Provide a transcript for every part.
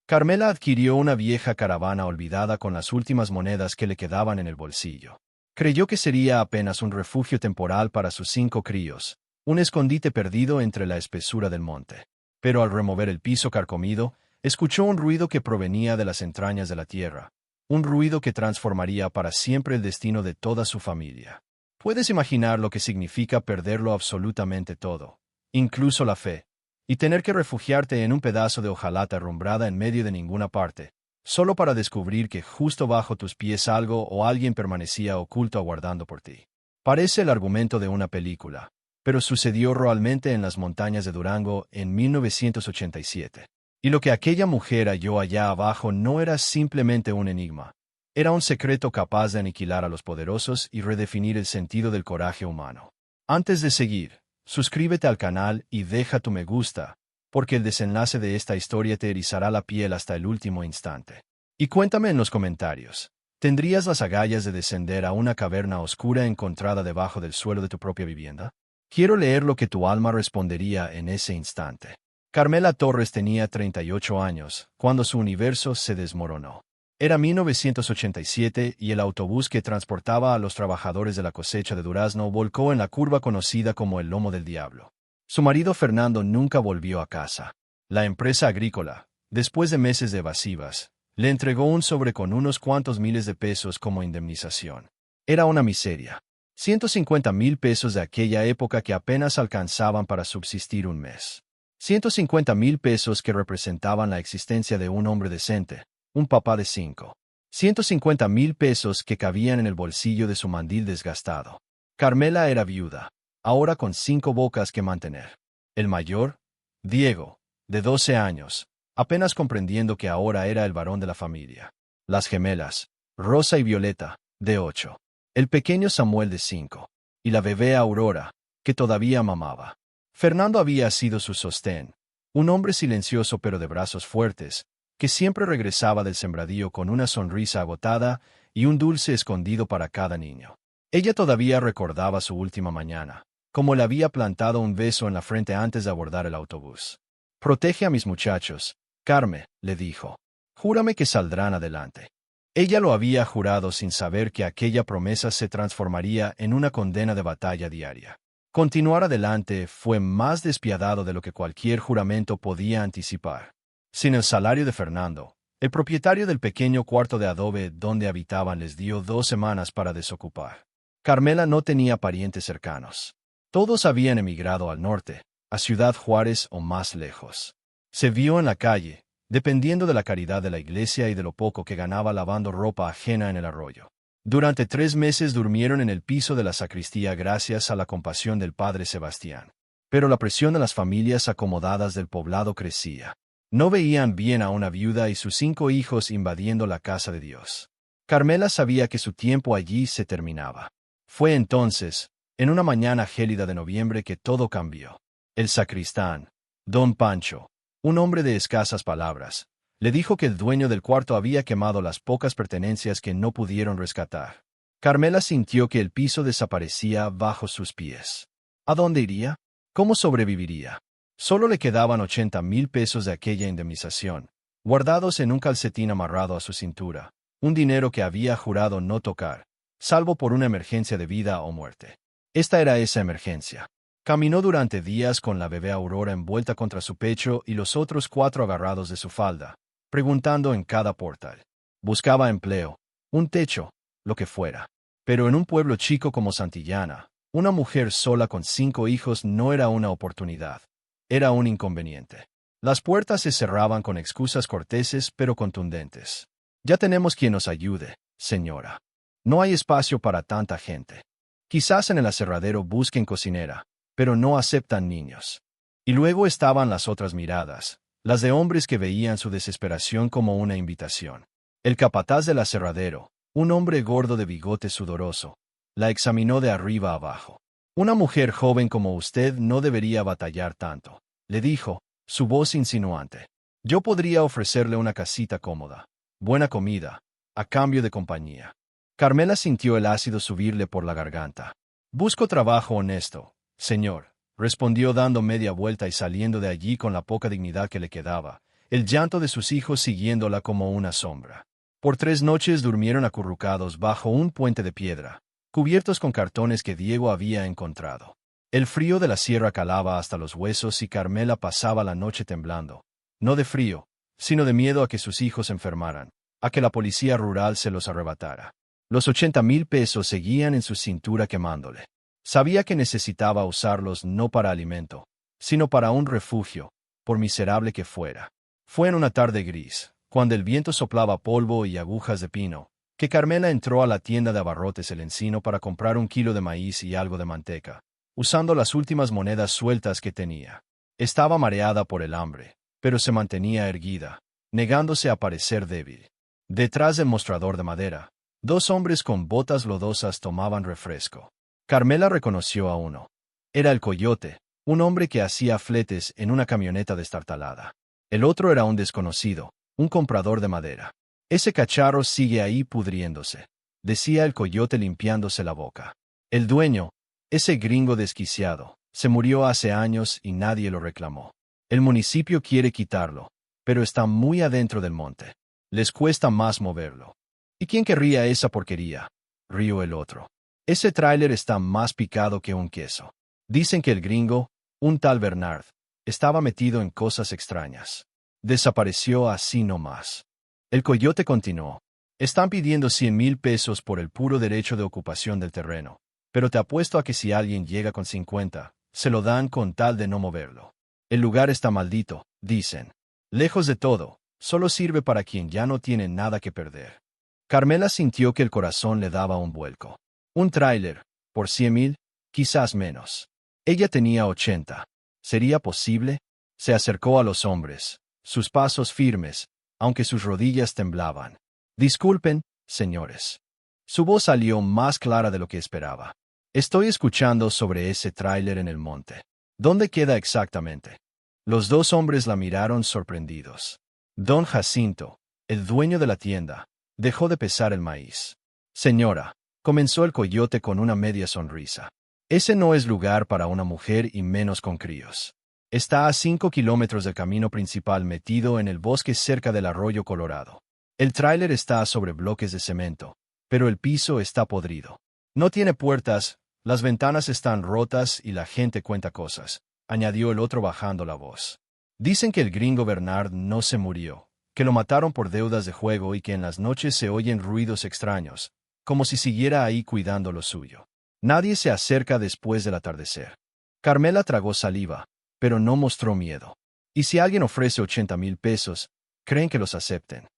Carmela adquirió una vieja caravana olvidada con las últimas monedas que le quedaban en el bolsillo. Creyó que sería apenas un refugio temporal para sus 5 críos, un escondite perdido entre la espesura del monte. Pero al remover el piso carcomido, escuchó un ruido que provenía de las entrañas de la tierra, un ruido que transformaría para siempre el destino de toda su familia. Puedes imaginar lo que significa perderlo absolutamente todo, incluso la fe, y tener que refugiarte en un pedazo de hojalata rumbrada en medio de ninguna parte, solo para descubrir que justo bajo tus pies algo o alguien permanecía oculto aguardando por ti. Parece el argumento de una película, pero sucedió realmente en las montañas de Durango en 1987. Y lo que aquella mujer halló allá abajo no era simplemente un enigma. Era un secreto capaz de aniquilar a los poderosos y redefinir el sentido del coraje humano. Antes de seguir, suscríbete al canal y deja tu me gusta, porque el desenlace de esta historia te erizará la piel hasta el último instante. Y cuéntame en los comentarios, ¿tendrías las agallas de descender a una caverna oscura encontrada debajo del suelo de tu propia vivienda? Quiero leer lo que tu alma respondería en ese instante. Carmela Torres tenía 38 años, cuando su universo se desmoronó. Era 1987 y el autobús que transportaba a los trabajadores de la cosecha de durazno volcó en la curva conocida como el Lomo del Diablo. Su marido Fernando nunca volvió a casa. La empresa agrícola, después de meses de evasivas, le entregó un sobre con unos cuantos miles de pesos como indemnización. Era una miseria. 150,000 pesos de aquella época que apenas alcanzaban para subsistir un mes. 150,000 pesos que representaban la existencia de un hombre decente, un papá de 5. 150,000 pesos que cabían en el bolsillo de su mandil desgastado. Carmela era viuda, ahora con 5 bocas que mantener. El mayor, Diego, de 12 años, apenas comprendiendo que ahora era el varón de la familia. Las gemelas, Rosa y Violeta, de 8. El pequeño Samuel de 5. Y la bebé Aurora, que todavía mamaba. Fernando había sido su sostén, un hombre silencioso pero de brazos fuertes, que siempre regresaba del sembradío con una sonrisa agotada y un dulce escondido para cada niño. Ella todavía recordaba su última mañana, como le había plantado un beso en la frente antes de abordar el autobús. «Protege a mis muchachos, Carme», le dijo. «Júrame que saldrán adelante». Ella lo había jurado sin saber que aquella promesa se transformaría en una condena de batalla diaria. Continuar adelante fue más despiadado de lo que cualquier juramento podía anticipar. Sin el salario de Fernando, el propietario del pequeño cuarto de adobe donde habitaban les dio 2 semanas para desocupar. Carmela no tenía parientes cercanos. Todos habían emigrado al norte, a Ciudad Juárez o más lejos. Se vio en la calle, dependiendo de la caridad de la iglesia y de lo poco que ganaba lavando ropa ajena en el arroyo. Durante 3 meses durmieron en el piso de la sacristía gracias a la compasión del padre Sebastián. Pero la presión de las familias acomodadas del poblado crecía. No veían bien a una viuda y sus 5 hijos invadiendo la casa de Dios. Carmela sabía que su tiempo allí se terminaba. Fue entonces, en una mañana gélida de noviembre, que todo cambió. El sacristán, don Pancho, un hombre de escasas palabras, le dijo que el dueño del cuarto había quemado las pocas pertenencias que no pudieron rescatar. Carmela sintió que el piso desaparecía bajo sus pies. ¿A dónde iría? ¿Cómo sobreviviría? Solo le quedaban 80,000 pesos de aquella indemnización, guardados en un calcetín amarrado a su cintura, un dinero que había jurado no tocar, salvo por una emergencia de vida o muerte. Esta era esa emergencia. Caminó durante días con la bebé Aurora envuelta contra su pecho y los otros 4 agarrados de su falda, preguntando en cada portal. Buscaba empleo, un techo, lo que fuera. Pero en un pueblo chico como Santillana, una mujer sola con 5 hijos no era una oportunidad. Era un inconveniente. Las puertas se cerraban con excusas corteses pero contundentes. «Ya tenemos quien nos ayude, señora. No hay espacio para tanta gente. Quizás en el aserradero busquen cocinera, pero no aceptan niños». Y luego estaban las otras miradas, las de hombres que veían su desesperación como una invitación. El capataz del aserradero, un hombre gordo de bigote sudoroso, la examinó de arriba abajo. «Una mujer joven como usted no debería batallar tanto», le dijo, su voz insinuante. «Yo podría ofrecerle una casita cómoda, buena comida, a cambio de compañía». Carmela sintió el ácido subirle por la garganta. «Busco trabajo honesto, señor», respondió dando media vuelta y saliendo de allí con la poca dignidad que le quedaba, el llanto de sus hijos siguiéndola como una sombra. Por 3 noches durmieron acurrucados bajo un puente de piedra, cubiertos con cartones que Diego había encontrado. El frío de la sierra calaba hasta los huesos y Carmela pasaba la noche temblando, no de frío, sino de miedo a que sus hijos enfermaran, a que la policía rural se los arrebatara. Los 80,000 pesos seguían en su cintura quemándole. Sabía que necesitaba usarlos no para alimento, sino para un refugio, por miserable que fuera. Fue en una tarde gris, cuando el viento soplaba polvo y agujas de pino, que Carmela entró a la tienda de abarrotes El Encino para comprar 1 kilo de maíz y algo de manteca, usando las últimas monedas sueltas que tenía. Estaba mareada por el hambre, pero se mantenía erguida, negándose a parecer débil. Detrás del mostrador de madera, 2 hombres con botas lodosas tomaban refresco. Carmela reconoció a uno. Era el Coyote, un hombre que hacía fletes en una camioneta destartalada. El otro era un desconocido, un comprador de madera. Ese cacharro sigue ahí pudriéndose, decía el Coyote limpiándose la boca. El dueño, ese gringo desquiciado, se murió hace años y nadie lo reclamó. El municipio quiere quitarlo, pero está muy adentro del monte. Les cuesta más moverlo. ¿Y quién querría esa porquería?, rió el otro. Ese tráiler está más picado que un queso. Dicen que el gringo, un tal Bernard, estaba metido en cosas extrañas. Desapareció así nomás. El Coyote continuó. Están pidiendo 100,000 pesos por el puro derecho de ocupación del terreno, pero te apuesto a que si alguien llega con 50, se lo dan con tal de no moverlo. El lugar está maldito, dicen. Lejos de todo, solo sirve para quien ya no tiene nada que perder. Carmela sintió que el corazón le daba un vuelco. Un tráiler, por 100,000, quizás menos. Ella tenía 80. ¿Sería posible? Se acercó a los hombres, sus pasos firmes, aunque sus rodillas temblaban. Disculpen, señores. Su voz salió más clara de lo que esperaba. Estoy escuchando sobre ese tráiler en el monte. ¿Dónde queda exactamente? Los 2 hombres la miraron sorprendidos. Don Jacinto, el dueño de la tienda, dejó de pesar el maíz. Señora, comenzó el Coyote con una media sonrisa. Ese no es lugar para una mujer y menos con críos. Está a 5 kilómetros del camino principal metido en el bosque cerca del arroyo Colorado. El tráiler está sobre bloques de cemento, pero el piso está podrido. No tiene puertas, las ventanas están rotas y la gente cuenta cosas, añadió el otro bajando la voz. Dicen que el gringo Bernard no se murió, que lo mataron por deudas de juego y que en las noches se oyen ruidos extraños, como si siguiera ahí cuidando lo suyo. Nadie se acerca después del atardecer. Carmela tragó saliva, pero no mostró miedo. ¿Y si alguien ofrece 80,000 pesos, creen que los acepten?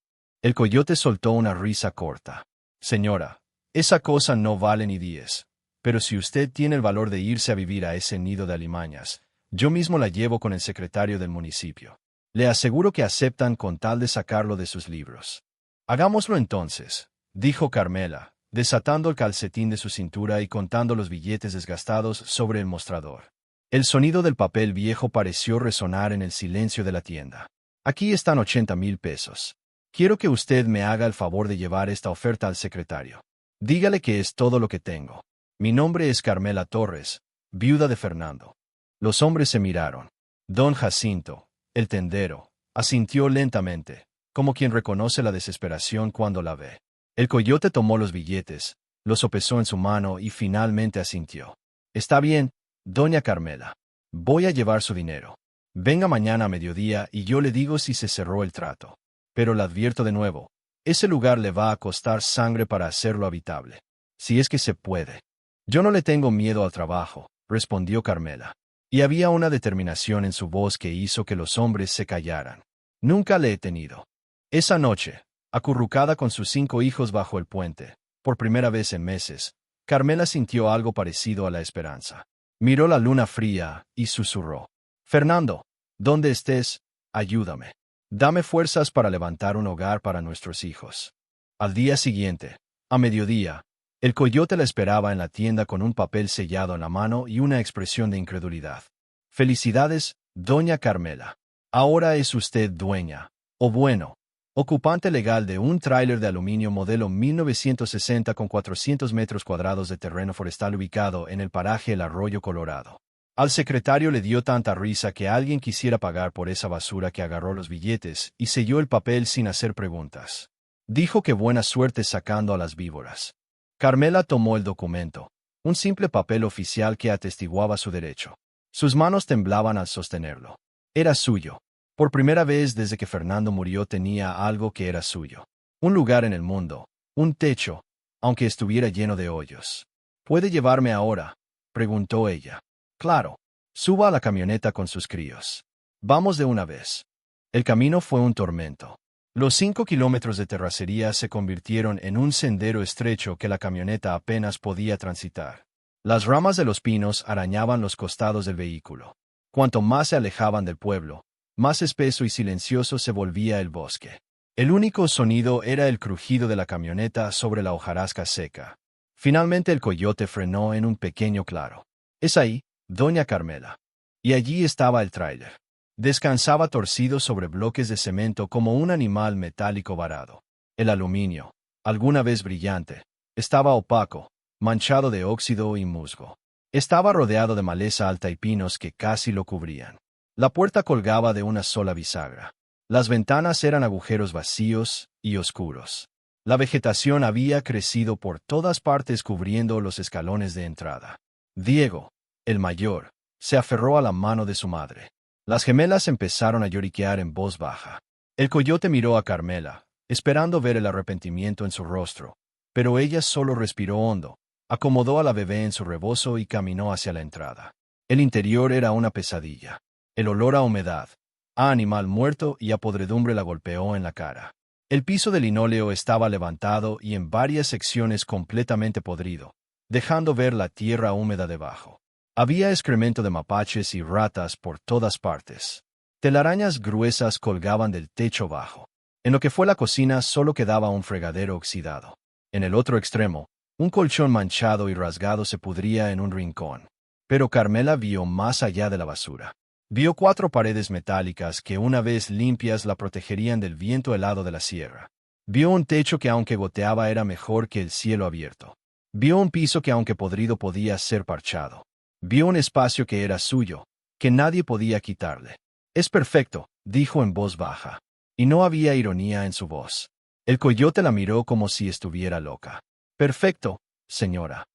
El Coyote soltó una risa corta. Señora, esa cosa no vale ni 10, pero si usted tiene el valor de irse a vivir a ese nido de alimañas, yo mismo la llevo con el secretario del municipio. Le aseguro que aceptan con tal de sacarlo de sus libros. Hagámoslo entonces, dijo Carmela, desatando el calcetín de su cintura y contando los billetes desgastados sobre el mostrador. El sonido del papel viejo pareció resonar en el silencio de la tienda. Aquí están 80,000 pesos. Quiero que usted me haga el favor de llevar esta oferta al secretario. Dígale que es todo lo que tengo. Mi nombre es Carmela Torres, viuda de Fernando. Los hombres se miraron. Don Jacinto, el tendero, asintió lentamente, como quien reconoce la desesperación cuando la ve. El Coyote tomó los billetes, los sopesó en su mano y finalmente asintió. Está bien, doña Carmela. Voy a llevar su dinero. Venga mañana a mediodía y yo le digo si se cerró el trato. Pero le advierto de nuevo, ese lugar le va a costar sangre para hacerlo habitable. Si es que se puede. Yo no le tengo miedo al trabajo, respondió Carmela. Y había una determinación en su voz que hizo que los hombres se callaran. Nunca le he tenido. Esa noche, acurrucada con sus 5 hijos bajo el puente, por primera vez en meses, Carmela sintió algo parecido a la esperanza. Miró la luna fría y susurró. Fernando, donde estés, ayúdame. Dame fuerzas para levantar un hogar para nuestros hijos. Al día siguiente, a mediodía, el Coyote la esperaba en la tienda con un papel sellado en la mano y una expresión de incredulidad. Felicidades, doña Carmela. Ahora es usted dueña, o bueno, ocupante legal de un tráiler de aluminio modelo 1960 con 400 metros cuadrados de terreno forestal ubicado en el paraje El Arroyo Colorado. Al secretario le dio tanta risa que alguien quisiera pagar por esa basura que agarró los billetes y selló el papel sin hacer preguntas. Dijo que buena suerte sacando a las víboras. Carmela tomó el documento, un simple papel oficial que atestiguaba su derecho. Sus manos temblaban al sostenerlo. Era suyo. Por primera vez desde que Fernando murió tenía algo que era suyo. Un lugar en el mundo, un techo, aunque estuviera lleno de hoyos. ¿Puede llevarme ahora?, preguntó ella. Claro. Suba a la camioneta con sus críos. Vamos de una vez. El camino fue un tormento. Los 5 kilómetros de terracería se convirtieron en un sendero estrecho que la camioneta apenas podía transitar. Las ramas de los pinos arañaban los costados del vehículo. Cuanto más se alejaban del pueblo, más espeso y silencioso se volvía el bosque. El único sonido era el crujido de la camioneta sobre la hojarasca seca. Finalmente el coyote frenó en un pequeño claro. Es ahí, doña Carmela. Y allí estaba el tráiler. Descansaba torcido sobre bloques de cemento como un animal metálico varado. El aluminio, alguna vez brillante, estaba opaco, manchado de óxido y musgo. Estaba rodeado de maleza alta y pinos que casi lo cubrían. La puerta colgaba de una sola bisagra. Las ventanas eran agujeros vacíos y oscuros. La vegetación había crecido por todas partes cubriendo los escalones de entrada. Diego, el mayor, se aferró a la mano de su madre. Las gemelas empezaron a lloriquear en voz baja. El coyote miró a Carmela, esperando ver el arrepentimiento en su rostro, pero ella solo respiró hondo, acomodó a la bebé en su rebozo y caminó hacia la entrada. El interior era una pesadilla. El olor a humedad, a animal muerto y a podredumbre la golpeó en la cara. El piso de linóleo estaba levantado y en varias secciones completamente podrido, dejando ver la tierra húmeda debajo. Había excremento de mapaches y ratas por todas partes. Telarañas gruesas colgaban del techo bajo. En lo que fue la cocina solo quedaba un fregadero oxidado. En el otro extremo, un colchón manchado y rasgado se pudría en un rincón. Pero Carmela vio más allá de la basura. Vio 4 paredes metálicas que una vez limpias la protegerían del viento helado de la sierra. Vio un techo que aunque goteaba era mejor que el cielo abierto. Vio un piso que aunque podrido podía ser parchado. Vio un espacio que era suyo, que nadie podía quitarle. Es perfecto, dijo en voz baja. Y no había ironía en su voz. El coyote la miró como si estuviera loca. Perfecto, señora.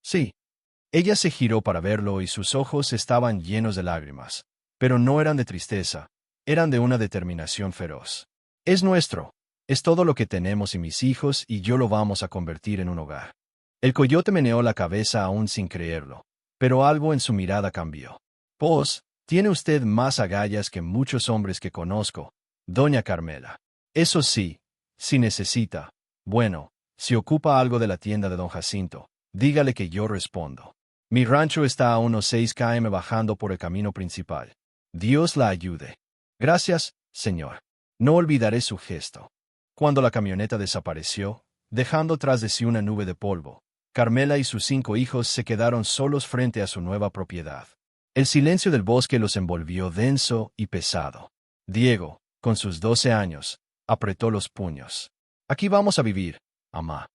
Sí. Ella se giró para verlo y sus ojos estaban llenos de lágrimas, pero no eran de tristeza, eran de una determinación feroz. Es nuestro, es todo lo que tenemos y mis hijos y yo lo vamos a convertir en un hogar. El coyote meneó la cabeza aún sin creerlo. Pero algo en su mirada cambió. Pues, tiene usted más agallas que muchos hombres que conozco, doña Carmela. Eso sí, si necesita, bueno, si ocupa algo de la tienda de don Jacinto, dígale que yo respondo. Mi rancho está a unos 6 km bajando por el camino principal. Dios la ayude. Gracias, señor. No olvidaré su gesto. Cuando la camioneta desapareció, dejando tras de sí una nube de polvo, Carmela y sus 5 hijos se quedaron solos frente a su nueva propiedad. El silencio del bosque los envolvió denso y pesado. Diego, con sus 12 años, apretó los puños. Aquí vamos a vivir, mamá.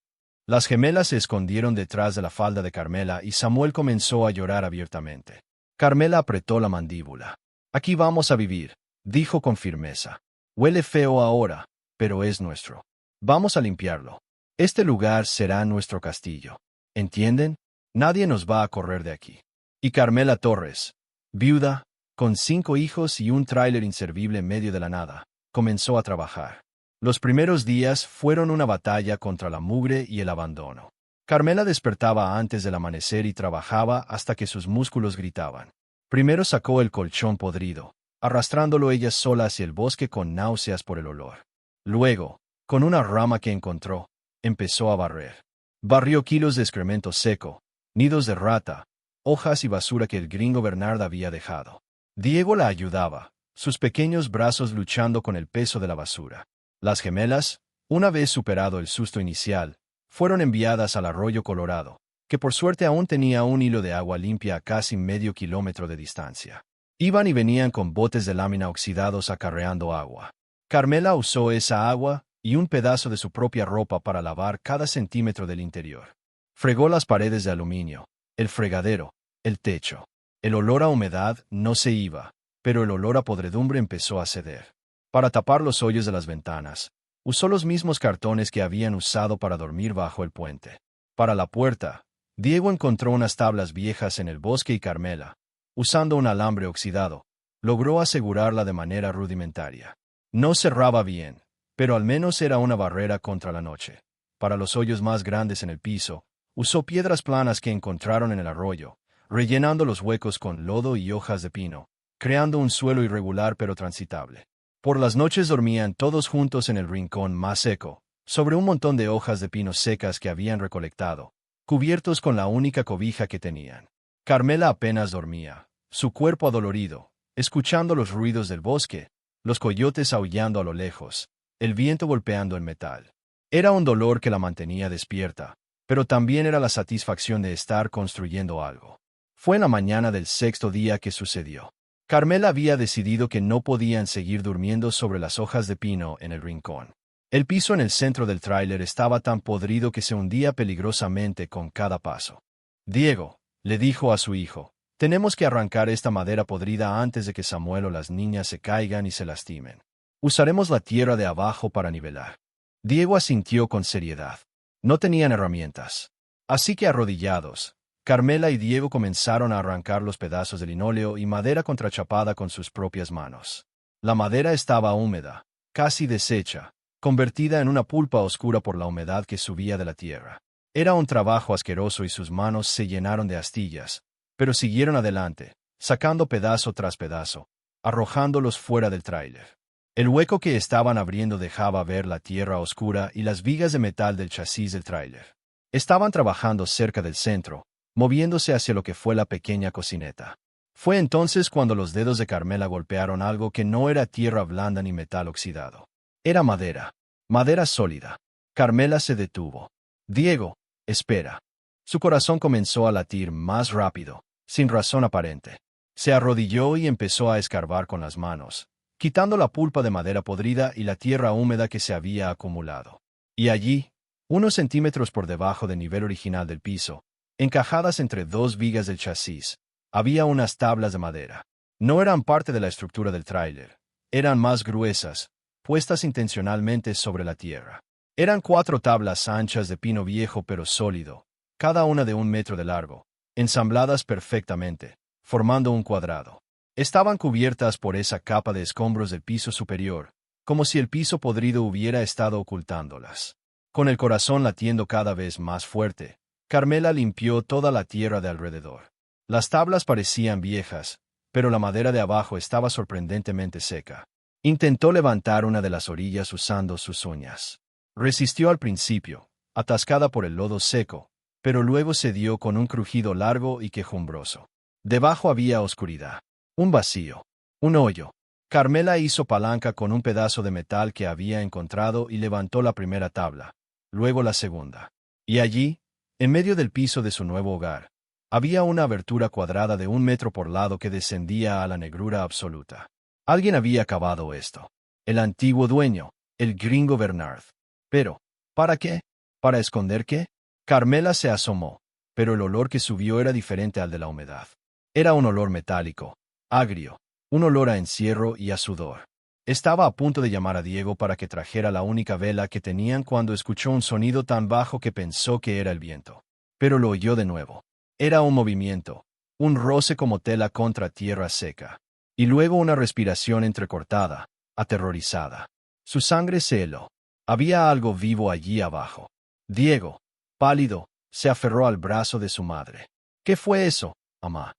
Las gemelas se escondieron detrás de la falda de Carmela y Samuel comenzó a llorar abiertamente. Carmela apretó la mandíbula. Aquí vamos a vivir, dijo con firmeza. Huele feo ahora, pero es nuestro. Vamos a limpiarlo. Este lugar será nuestro castillo. ¿Entienden? Nadie nos va a correr de aquí. Y Carmela Torres, viuda, con 5 hijos y un tráiler inservible en medio de la nada, comenzó a trabajar. Los primeros días fueron una batalla contra la mugre y el abandono. Carmela despertaba antes del amanecer y trabajaba hasta que sus músculos gritaban. Primero sacó el colchón podrido, arrastrándolo ella sola hacia el bosque con náuseas por el olor. Luego, con una rama que encontró, empezó a barrer. Barrió kilos de excremento seco, nidos de rata, hojas y basura que el gringo Bernard había dejado. Diego la ayudaba, sus pequeños brazos luchando con el peso de la basura. Las gemelas, una vez superado el susto inicial, fueron enviadas al arroyo Colorado, que por suerte aún tenía un hilo de agua limpia a casi medio kilómetro de distancia. Iban y venían con botes de lámina oxidados acarreando agua. Carmela usó esa agua y un pedazo de su propia ropa para lavar cada centímetro del interior. Fregó las paredes de aluminio, el fregadero, el techo. El olor a humedad no se iba, pero el olor a podredumbre empezó a ceder. Para tapar los hoyos de las ventanas, usó los mismos cartones que habían usado para dormir bajo el puente. Para la puerta, Diego encontró unas tablas viejas en el bosque y Carmela, usando un alambre oxidado, logró asegurarla de manera rudimentaria. No cerraba bien, pero al menos era una barrera contra la noche. Para los hoyos más grandes en el piso, usó piedras planas que encontraron en el arroyo, rellenando los huecos con lodo y hojas de pino, creando un suelo irregular pero transitable. Por las noches dormían todos juntos en el rincón más seco, sobre un montón de hojas de pino secas que habían recolectado, cubiertos con la única cobija que tenían. Carmela apenas dormía, su cuerpo adolorido, escuchando los ruidos del bosque, los coyotes aullando a lo lejos, el viento golpeando el metal. Era un dolor que la mantenía despierta, pero también era la satisfacción de estar construyendo algo. Fue en la mañana del sexto día que sucedió. Carmela había decidido que no podían seguir durmiendo sobre las hojas de pino en el rincón. El piso en el centro del tráiler estaba tan podrido que se hundía peligrosamente con cada paso. Diego, le dijo a su hijo, tenemos que arrancar esta madera podrida antes de que Samuel o las niñas se caigan y se lastimen. Usaremos la tierra de abajo para nivelar. Diego asintió con seriedad. No tenían herramientas. Así que arrodillados, Carmela y Diego comenzaron a arrancar los pedazos de linóleo y madera contrachapada con sus propias manos. La madera estaba húmeda, casi deshecha, convertida en una pulpa oscura por la humedad que subía de la tierra. Era un trabajo asqueroso y sus manos se llenaron de astillas, pero siguieron adelante, sacando pedazo tras pedazo, arrojándolos fuera del tráiler. El hueco que estaban abriendo dejaba ver la tierra oscura y las vigas de metal del chasis del tráiler. Estaban trabajando cerca del centro, moviéndose hacia lo que fue la pequeña cocineta. Fue entonces cuando los dedos de Carmela golpearon algo que no era tierra blanda ni metal oxidado. Era madera. Madera sólida. Carmela se detuvo. Diego, espera. Su corazón comenzó a latir más rápido, sin razón aparente. Se arrodilló y empezó a escarbar con las manos, quitando la pulpa de madera podrida y la tierra húmeda que se había acumulado. Y allí, unos centímetros por debajo del nivel original del piso, encajadas entre dos vigas del chasis, había unas tablas de madera. No eran parte de la estructura del tráiler. Eran más gruesas, puestas intencionalmente sobre la tierra. Eran 4 tablas anchas de pino viejo pero sólido, cada una de 1 metro de largo, ensambladas perfectamente, formando un cuadrado. Estaban cubiertas por esa capa de escombros del piso superior, como si el piso podrido hubiera estado ocultándolas. Con el corazón latiendo cada vez más fuerte, Carmela limpió toda la tierra de alrededor. Las tablas parecían viejas, pero la madera de abajo estaba sorprendentemente seca. Intentó levantar una de las orillas usando sus uñas. Resistió al principio, atascada por el lodo seco, pero luego cedió con un crujido largo y quejumbroso. Debajo había oscuridad. Un vacío. Un hoyo. Carmela hizo palanca con un pedazo de metal que había encontrado y levantó la primera tabla, luego la segunda. Y allí, en medio del piso de su nuevo hogar, había una abertura cuadrada de 1 metro por lado que descendía a la negrura absoluta. Alguien había cavado esto. El antiguo dueño, el gringo Bernard. Pero, ¿para qué? ¿Para esconder qué? Carmela se asomó, pero el olor que subió era diferente al de la humedad. Era un olor metálico, agrio, un olor a encierro y a sudor. Estaba a punto de llamar a Diego para que trajera la única vela que tenían cuando escuchó un sonido tan bajo que pensó que era el viento. Pero lo oyó de nuevo. Era un movimiento, un roce como tela contra tierra seca. Y luego una respiración entrecortada, aterrorizada. Su sangre se heló. Había algo vivo allí abajo. Diego, pálido, se aferró al brazo de su madre. ¿Qué fue eso, mamá?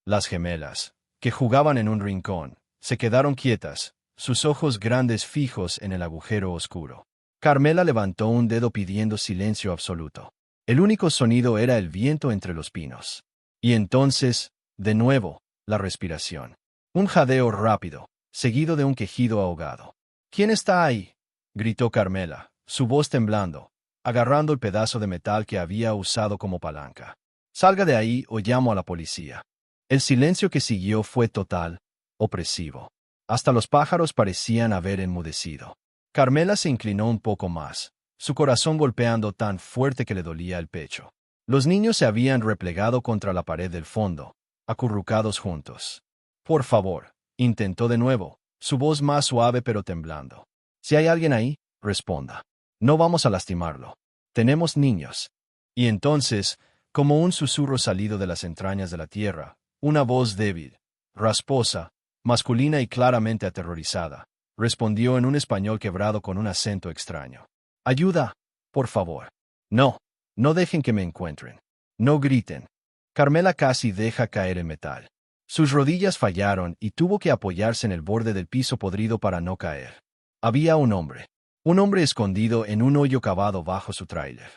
Las gemelas, que jugaban en un rincón, se quedaron quietas, sus ojos grandes fijos en el agujero oscuro. Carmela levantó un dedo pidiendo silencio absoluto. El único sonido era el viento entre los pinos. Y entonces, de nuevo, la respiración. Un jadeo rápido, seguido de un quejido ahogado. ¿Quién está ahí?, gritó Carmela, su voz temblando, agarrando el pedazo de metal que había usado como palanca. Salga de ahí o llamo a la policía. El silencio que siguió fue total, opresivo. Hasta los pájaros parecían haber enmudecido. Carmela se inclinó un poco más, su corazón golpeando tan fuerte que le dolía el pecho. Los niños se habían replegado contra la pared del fondo, acurrucados juntos. Por favor, intentó de nuevo, su voz más suave pero temblando. Si hay alguien ahí, responda. No vamos a lastimarlo. Tenemos niños. Y entonces, como un susurro salido de las entrañas de la tierra, una voz débil, rasposa, masculina y claramente aterrorizada, respondió en un español quebrado con un acento extraño. Ayuda, por favor. No, no dejen que me encuentren. No griten. Carmela casi deja caer el metal. Sus rodillas fallaron y tuvo que apoyarse en el borde del piso podrido para no caer. Había un hombre escondido en un hoyo cavado bajo su tráiler.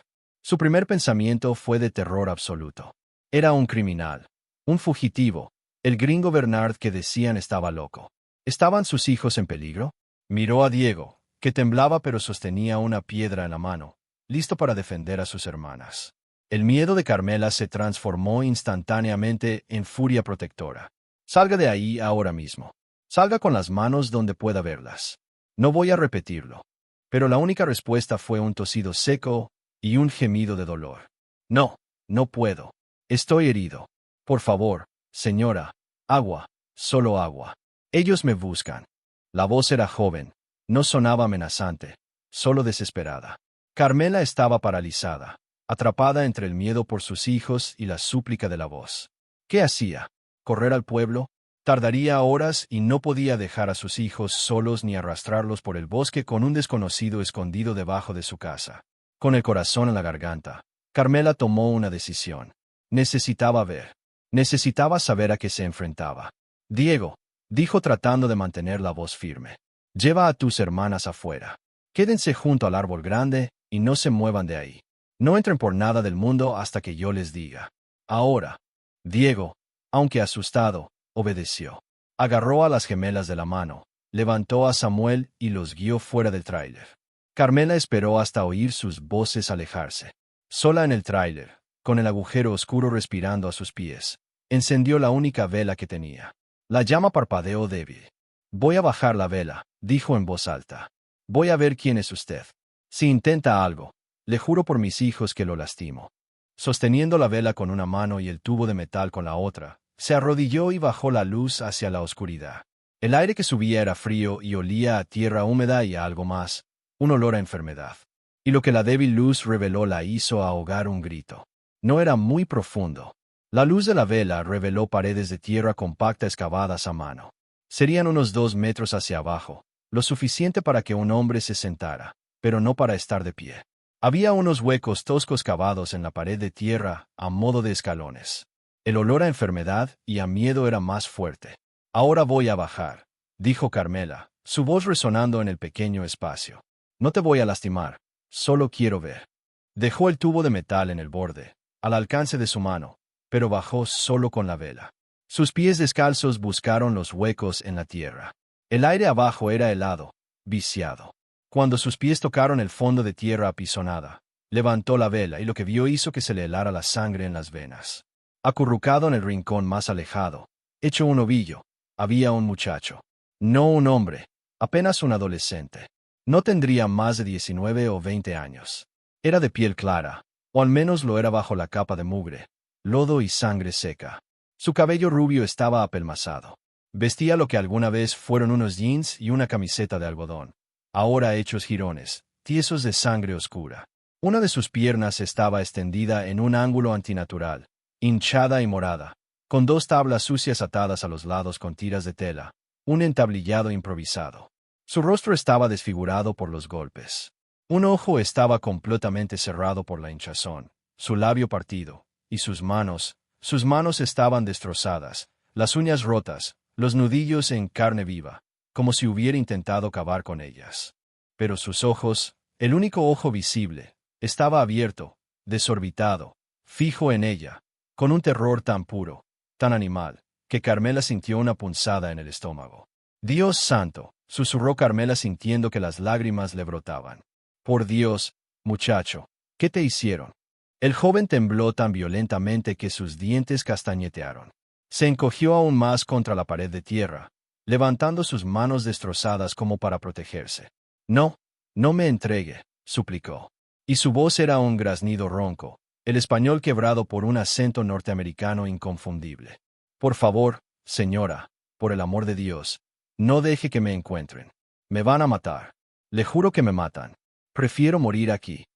Su primer pensamiento fue de terror absoluto. Era un criminal, un fugitivo, el gringo Bernard que decían estaba loco. ¿Estaban sus hijos en peligro? Miró a Diego, que temblaba pero sostenía una piedra en la mano, listo para defender a sus hermanas. El miedo de Carmela se transformó instantáneamente en furia protectora. Salga de ahí ahora mismo. Salga con las manos donde pueda verlas. No voy a repetirlo. Pero la única respuesta fue un tosido seco y un gemido de dolor. No, no puedo. Estoy herido. Por favor, señora. Agua, solo agua. Ellos me buscan. La voz era joven. No sonaba amenazante, solo desesperada. Carmela estaba paralizada, atrapada entre el miedo por sus hijos y la súplica de la voz. ¿Qué hacía? ¿Correr al pueblo? Tardaría horas y no podía dejar a sus hijos solos ni arrastrarlos por el bosque con un desconocido escondido debajo de su casa. Con el corazón en la garganta, Carmela tomó una decisión. Necesitaba ver. Necesitaba saber a qué se enfrentaba. Diego, dijo tratando de mantener la voz firme. Lleva a tus hermanas afuera. Quédense junto al árbol grande y no se muevan de ahí. No entren por nada del mundo hasta que yo les diga. Ahora. Diego, aunque asustado, obedeció. Agarró a las gemelas de la mano, levantó a Samuel y los guió fuera del tráiler. Carmela esperó hasta oír sus voces alejarse. Sola en el tráiler, con el agujero oscuro respirando a sus pies, encendió la única vela que tenía. La llama parpadeó débil. Voy a bajar la vela, dijo en voz alta. Voy a ver quién es usted. Si intenta algo, le juro por mis hijos que lo lastimo. Sosteniendo la vela con una mano y el tubo de metal con la otra, se arrodilló y bajó la luz hacia la oscuridad. El aire que subía era frío y olía a tierra húmeda y a algo más, un olor a enfermedad. Y lo que la débil luz reveló la hizo ahogar un grito. No era muy profundo. La luz de la vela reveló paredes de tierra compacta excavadas a mano. Serían unos 2 metros hacia abajo, lo suficiente para que un hombre se sentara, pero no para estar de pie. Había unos huecos toscos cavados en la pared de tierra, a modo de escalones. El olor a enfermedad y a miedo era más fuerte. Ahora voy a bajar, dijo Carmela, su voz resonando en el pequeño espacio. No te voy a lastimar, solo quiero ver. Dejó el tubo de metal en el borde, al alcance de su mano, pero bajó solo con la vela. Sus pies descalzos buscaron los huecos en la tierra. El aire abajo era helado, viciado. Cuando sus pies tocaron el fondo de tierra apisonada, levantó la vela y lo que vio hizo que se le helara la sangre en las venas. Acurrucado en el rincón más alejado, hecho un ovillo, había un muchacho. No un hombre, apenas un adolescente. No tendría más de 19 o 20 años. Era de piel clara, o al menos lo era bajo la capa de mugre, lodo y sangre seca. Su cabello rubio estaba apelmazado. Vestía lo que alguna vez fueron unos jeans y una camiseta de algodón, ahora hechos jirones, tiesos de sangre oscura. Una de sus piernas estaba extendida en un ángulo antinatural, hinchada y morada, con 2 tablas sucias atadas a los lados con tiras de tela, un entablillado improvisado. Su rostro estaba desfigurado por los golpes. Un ojo estaba completamente cerrado por la hinchazón, su labio partido, y sus manos estaban destrozadas, las uñas rotas, los nudillos en carne viva, como si hubiera intentado cavar con ellas. Pero sus ojos, el único ojo visible, estaba abierto, desorbitado, fijo en ella, con un terror tan puro, tan animal, que Carmela sintió una punzada en el estómago. «Dios santo», susurró Carmela sintiendo que las lágrimas le brotaban. «Por Dios, muchacho, ¿qué te hicieron?» El joven tembló tan violentamente que sus dientes castañetearon. Se encogió aún más contra la pared de tierra, levantando sus manos destrozadas como para protegerse. «No, no me entregue», suplicó. Y su voz era un graznido ronco, el español quebrado por un acento norteamericano inconfundible. Por favor, señora, por el amor de Dios, no deje que me encuentren. Me van a matar. Le juro que me matan. Prefiero morir aquí.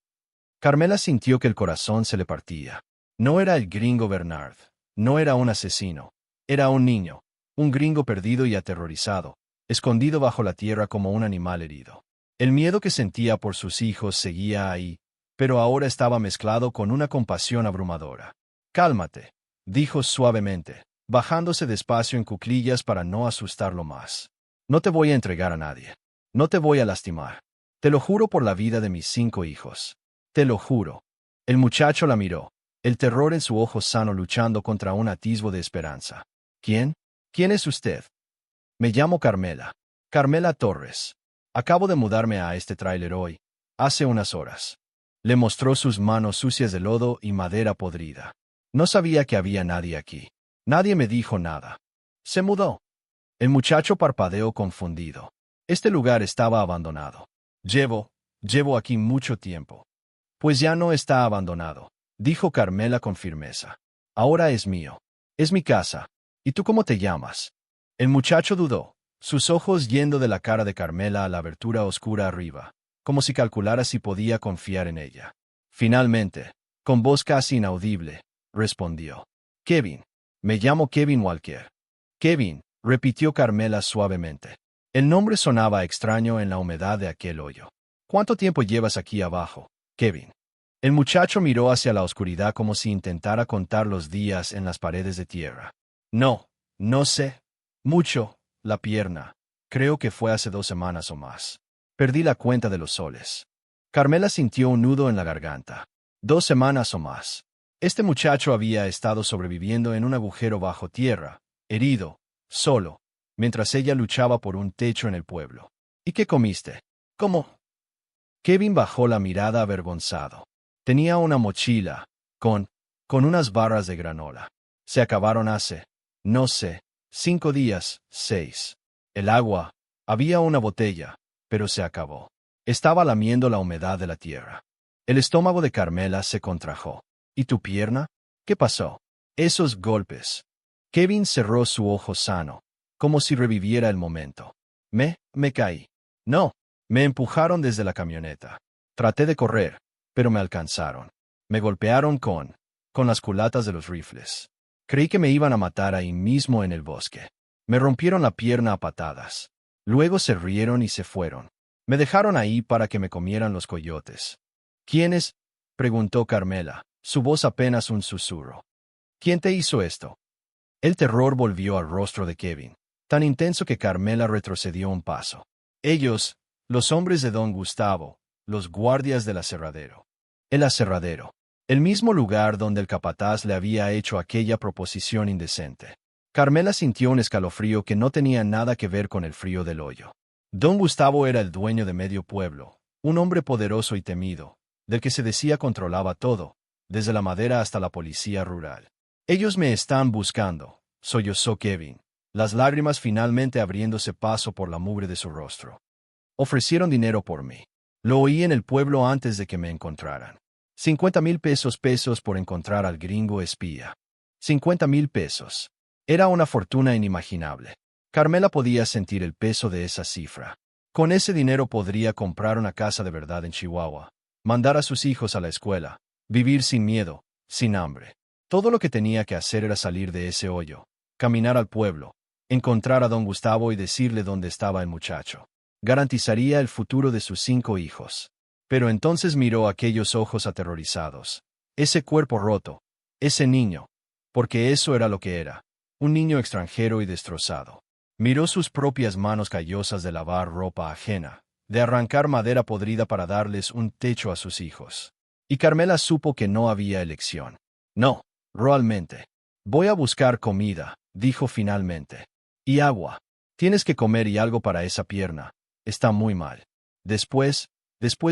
Carmela sintió que el corazón se le partía. No era el gringo Bernard. No era un asesino. Era un niño. Un gringo perdido y aterrorizado, escondido bajo la tierra como un animal herido. El miedo que sentía por sus hijos seguía ahí, pero ahora estaba mezclado con una compasión abrumadora. Cálmate, dijo suavemente, bajándose despacio en cuclillas para no asustarlo más. No te voy a entregar a nadie. No te voy a lastimar. Te lo juro por la vida de mis 5 hijos. Te lo juro. El muchacho la miró, el terror en su ojo sano luchando contra un atisbo de esperanza. ¿Quién? ¿Quién es usted? Me llamo Carmela. Carmela Torres. Acabo de mudarme a este tráiler hoy, hace unas horas. Le mostró sus manos sucias de lodo y madera podrida. No sabía que había nadie aquí. Nadie me dijo nada. Se mudó. El muchacho parpadeó confundido. Este lugar estaba abandonado. Llevo aquí mucho tiempo. Pues ya no está abandonado, dijo Carmela con firmeza. Ahora es mío. Es mi casa. ¿Y tú cómo te llamas? El muchacho dudó, sus ojos yendo de la cara de Carmela a la abertura oscura arriba, como si calculara si podía confiar en ella. Finalmente, con voz casi inaudible, respondió. Kevin. Me llamo Kevin Walker. Kevin, repitió Carmela suavemente. El nombre sonaba extraño en la humedad de aquel hoyo. ¿Cuánto tiempo llevas aquí abajo, Kevin? El muchacho miró hacia la oscuridad como si intentara contar los días en las paredes de tierra. No sé. Mucho, la pierna. Creo que fue hace 2 semanas o más. Perdí la cuenta de los soles. Carmela sintió un nudo en la garganta. 2 semanas o más. Este muchacho había estado sobreviviendo en un agujero bajo tierra, herido, solo, mientras ella luchaba por un techo en el pueblo. ¿Y qué comiste? ¿Cómo? Kevin bajó la mirada avergonzado. Tenía una mochila, con unas barras de granola. Se acabaron hace, no sé, 5 días, 6. El agua, había una botella, pero se acabó. Estaba lamiendo la humedad de la tierra. El estómago de Carmela se contrajo. ¿Y tu pierna? ¿Qué pasó? Esos golpes. Kevin cerró su ojo sano, como si reviviera el momento. Me caí. No, me empujaron desde la camioneta. Traté de correr, pero me alcanzaron. Me golpearon con las culatas de los rifles. Creí que me iban a matar ahí mismo en el bosque. Me rompieron la pierna a patadas. Luego se rieron y se fueron. Me dejaron ahí para que me comieran los coyotes. ¿Quiénes? Preguntó Carmela, su voz apenas un susurro. ¿Quién te hizo esto? El terror volvió al rostro de Kevin, tan intenso que Carmela retrocedió un paso. Ellos, los hombres de don Gustavo, los guardias del aserradero. El aserradero. El mismo lugar donde el capataz le había hecho aquella proposición indecente. Carmela sintió un escalofrío que no tenía nada que ver con el frío del hoyo. Don Gustavo era el dueño de medio pueblo, un hombre poderoso y temido, del que se decía controlaba todo, desde la madera hasta la policía rural. Ellos me están buscando, sollozó Kevin, las lágrimas finalmente abriéndose paso por la mugre de su rostro. Ofrecieron dinero por mí. Lo oí en el pueblo antes de que me encontraran. 50,000 pesos por encontrar al gringo espía. 50,000 pesos. Era una fortuna inimaginable. Carmela podía sentir el peso de esa cifra. Con ese dinero podría comprar una casa de verdad en Chihuahua, mandar a sus hijos a la escuela, vivir sin miedo, sin hambre. Todo lo que tenía que hacer era salir de ese hoyo, caminar al pueblo, encontrar a don Gustavo y decirle dónde estaba el muchacho. Garantizaría el futuro de sus 5 hijos. Pero entonces miró aquellos ojos aterrorizados, ese cuerpo roto, ese niño, porque eso era lo que era, un niño extranjero y destrozado. Miró sus propias manos callosas de lavar ropa ajena, de arrancar madera podrida para darles un techo a sus hijos. Y Carmela supo que no había elección. No, realmente. Voy a buscar comida, dijo finalmente. Y agua. Tienes que comer y algo para esa pierna. Está muy mal. Después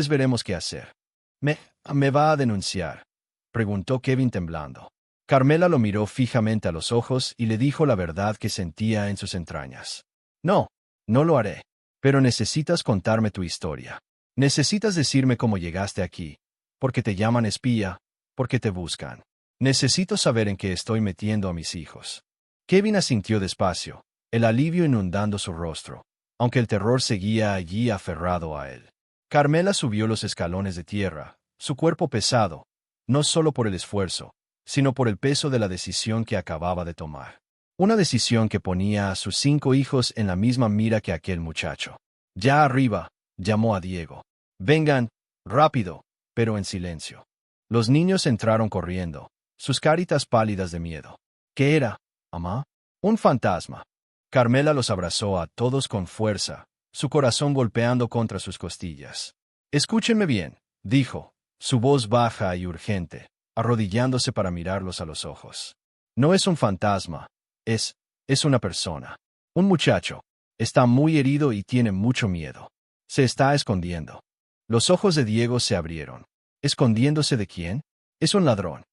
veremos qué hacer. ¿Me va a denunciar? Preguntó Kevin temblando. Carmela lo miró fijamente a los ojos y le dijo la verdad que sentía en sus entrañas. No lo haré. Pero necesitas contarme tu historia. Necesitas decirme cómo llegaste aquí. Porque te llaman espía, porque te buscan. Necesito saber en qué estoy metiendo a mis hijos. Kevin asintió despacio, el alivio inundando su rostro, aunque el terror seguía allí aferrado a él. Carmela subió los escalones de tierra, su cuerpo pesado, no solo por el esfuerzo, sino por el peso de la decisión que acababa de tomar. Una decisión que ponía a sus 5 hijos en la misma mira que aquel muchacho. Ya arriba, llamó a Diego. Vengan, rápido, pero en silencio. Los niños entraron corriendo, sus caritas pálidas de miedo. ¿Qué era, mamá? Un fantasma. Carmela los abrazó a todos con fuerza, su corazón golpeando contra sus costillas. Escúchenme bien, dijo, su voz baja y urgente, arrodillándose para mirarlos a los ojos. No es un fantasma, es una persona. Un muchacho. Está muy herido y tiene mucho miedo. Se está escondiendo. Los ojos de Diego se abrieron. ¿Escondiéndose de quién? Es un ladrón.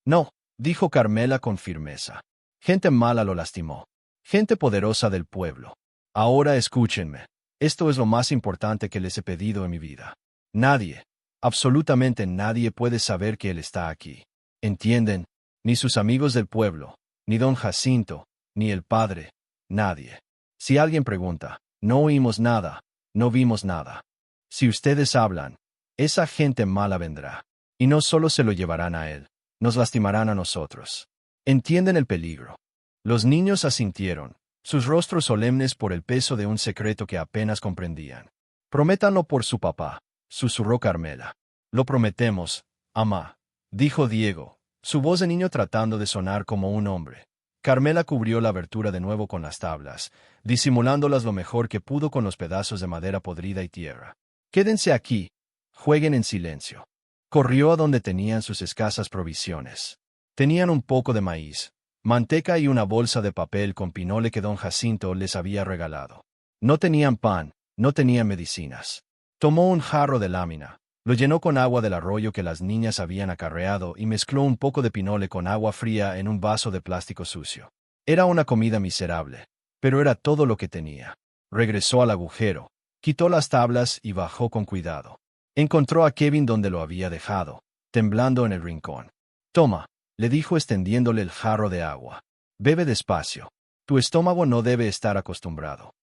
No, dijo Carmela con firmeza. Gente mala lo lastimó. Gente poderosa del pueblo. Ahora escúchenme. Esto es lo más importante que les he pedido en mi vida. Nadie, absolutamente nadie puede saber que él está aquí. ¿Entienden? Ni sus amigos del pueblo, ni don Jacinto, ni el padre, nadie. Si alguien pregunta, no oímos nada, no vimos nada. Si ustedes hablan, esa gente mala vendrá. Y no solo se lo llevarán a él, nos lastimarán a nosotros. ¿Entienden el peligro? Los niños asintieron, sus rostros solemnes por el peso de un secreto que apenas comprendían. Prométanlo por su papá, susurró Carmela. Lo prometemos, amá, dijo Diego, su voz de niño tratando de sonar como un hombre. Carmela cubrió la abertura de nuevo con las tablas, disimulándolas lo mejor que pudo con los pedazos de madera podrida y tierra. Quédense aquí, jueguen en silencio. Corrió a donde tenían sus escasas provisiones. Tenían un poco de maíz, manteca y una bolsa de papel con pinole que don Jacinto les había regalado. No tenían pan, no tenían medicinas. Tomó un jarro de lámina, lo llenó con agua del arroyo que las niñas habían acarreado y mezcló un poco de pinole con agua fría en un vaso de plástico sucio. Era una comida miserable, pero era todo lo que tenía. Regresó al agujero, quitó las tablas y bajó con cuidado. Encontró a Kevin donde lo había dejado, temblando en el rincón. Toma, le dijo extendiéndole el jarro de agua. Bebe despacio. Tu estómago no debe estar acostumbrado.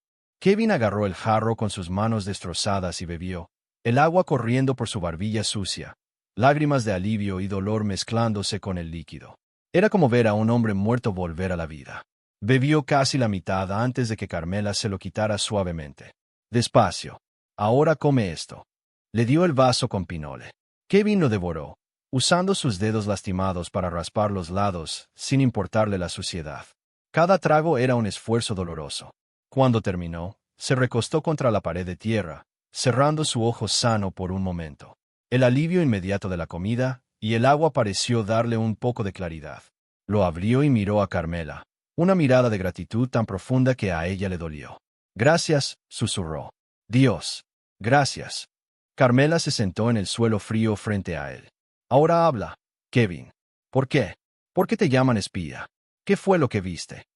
Kevin agarró el jarro con sus manos destrozadas y bebió, el agua corriendo por su barbilla sucia, lágrimas de alivio y dolor mezclándose con el líquido. Era como ver a un hombre muerto volver a la vida. Bebió casi la mitad antes de que Carmela se lo quitara suavemente. Despacio. Ahora come esto. Le dio el vaso con pinole. Kevin lo devoró, usando sus dedos lastimados para raspar los lados, sin importarle la suciedad. Cada trago era un esfuerzo doloroso. Cuando terminó, se recostó contra la pared de tierra, cerrando su ojo sano por un momento. El alivio inmediato de la comida y el agua pareció darle un poco de claridad. Lo abrió y miró a Carmela, una mirada de gratitud tan profunda que a ella le dolió. Gracias, susurró. Dios. Gracias. Carmela se sentó en el suelo frío frente a él. Ahora habla, Kevin. ¿Por qué? ¿Por qué te llaman espía? ¿Qué fue lo que viste?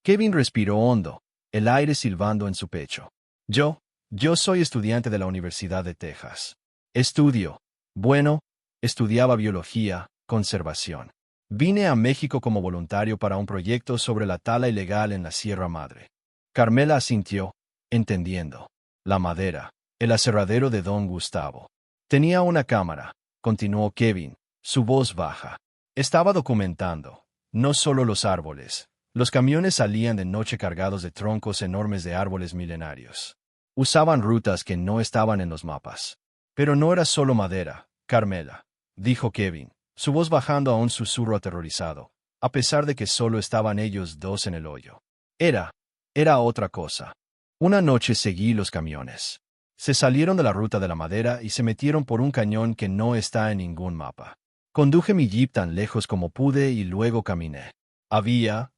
Kevin respiró hondo, el aire silbando en su pecho. Yo soy estudiante de la Universidad de Texas. Estudiaba biología, conservación. Vine a México como voluntario para un proyecto sobre la tala ilegal en la Sierra Madre. Carmela asintió, entendiendo. La madera, el aserradero de don Gustavo. Tenía una cámara, continuó Kevin, su voz baja. Estaba documentando, no solo los árboles. Los camiones salían de noche cargados de troncos enormes de árboles milenarios. Usaban rutas que no estaban en los mapas. Pero no era solo madera, Carmela, dijo Kevin, su voz bajando a un susurro aterrorizado, a pesar de que solo estaban ellos dos en el hoyo. Era otra cosa. Una noche seguí los camiones. Se salieron de la ruta de la madera y se metieron por un cañón que no está en ningún mapa. Conduje mi jeep tan lejos como pude y luego caminé. Había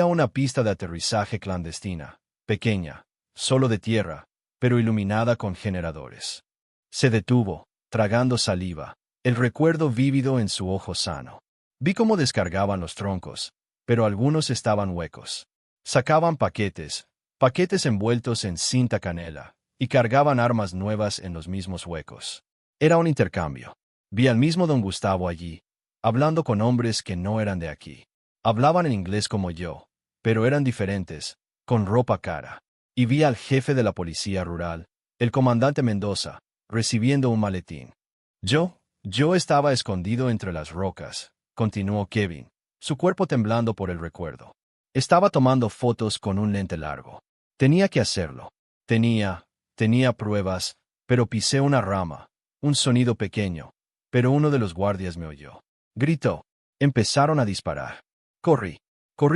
una pista de aterrizaje clandestina, pequeña, solo de tierra, pero iluminada con generadores. Se detuvo, tragando saliva, el recuerdo vívido en su ojo sano. Vi cómo descargaban los troncos, pero algunos estaban huecos. Sacaban paquetes envueltos en cinta canela, y cargaban armas nuevas en los mismos huecos. Era un intercambio. Vi al mismo don Gustavo allí, hablando con hombres que no eran de aquí. Hablaban en inglés como yo, pero eran diferentes, con ropa cara. Y vi al jefe de la policía rural, el comandante Mendoza, recibiendo un maletín. Yo estaba escondido entre las rocas, continuó Kevin, su cuerpo temblando por el recuerdo. Estaba tomando fotos con un lente largo. Tenía que hacerlo. Tenía pruebas, pero pisé una rama, un sonido pequeño, pero uno de los guardias me oyó. Gritó. Empezaron a disparar. Corrí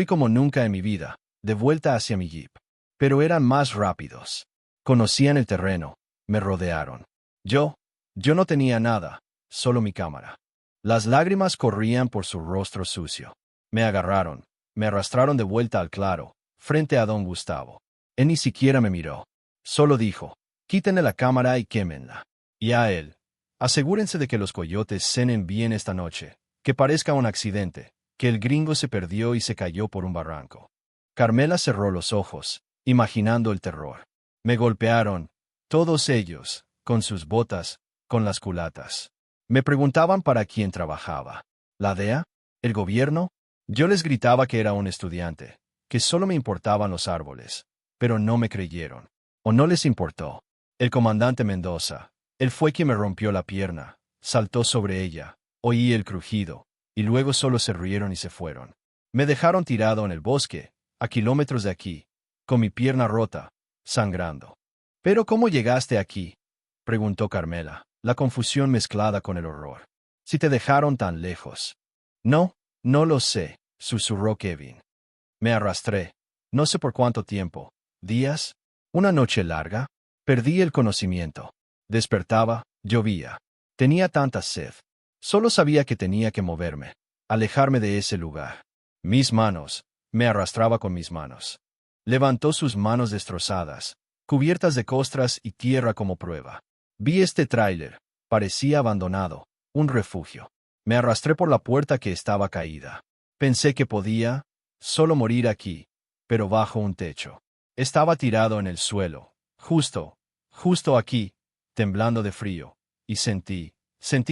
como nunca en mi vida, de vuelta hacia mi jeep. Pero eran más rápidos. Conocían el terreno, me rodearon. Yo no tenía nada, solo mi cámara. Las lágrimas corrían por su rostro sucio. Me agarraron, me arrastraron de vuelta al claro, frente a don Gustavo. Él ni siquiera me miró. Solo dijo, quítenle la cámara y quémenla. Y a él, asegúrense de que los coyotes cenen bien esta noche, que parezca un accidente, que el gringo se perdió y se cayó por un barranco. Carmela cerró los ojos, imaginando el terror. Me golpearon, todos ellos, con sus botas, con las culatas. Me preguntaban para quién trabajaba. ¿La DEA? ¿El gobierno? Yo les gritaba que era un estudiante, que solo me importaban los árboles, pero no me creyeron. ¿O no les importó? El comandante Mendoza, él fue quien me rompió la pierna, saltó sobre ella, oí el crujido, y luego solo se rieron y se fueron. Me dejaron tirado en el bosque, a kilómetros de aquí, con mi pierna rota, sangrando. ¿Pero cómo llegaste aquí?, preguntó Carmela, la confusión mezclada con el horror. Si te dejaron tan lejos. No lo sé, susurró Kevin. Me arrastré. No sé por cuánto tiempo. ¿Días? ¿Una noche larga? Perdí el conocimiento. Despertaba, llovía. Tenía tanta sed. Solo sabía que tenía que moverme, alejarme de ese lugar. Mis manos. Me arrastraba con mis manos. Levantó sus manos destrozadas, cubiertas de costras y tierra como prueba. Vi este tráiler. Parecía abandonado, un refugio. Me arrastré por la puerta que estaba caída. Pensé que podía solo morir aquí, pero bajo un techo. Estaba tirado en el suelo, justo aquí, temblando de frío, y sentí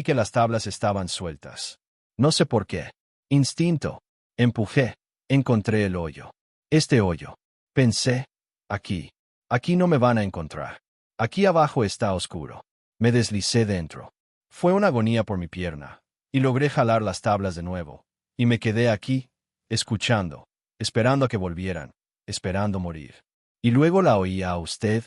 que las tablas estaban sueltas. No sé por qué. Instinto. Empujé. Encontré el hoyo. Este hoyo. Pensé, aquí no me van a encontrar. Aquí abajo está oscuro. Me deslicé dentro. Fue una agonía por mi pierna, y logré jalar las tablas de nuevo, y me quedé aquí, escuchando, esperando a que volvieran, esperando morir. Y luego la oía a usted,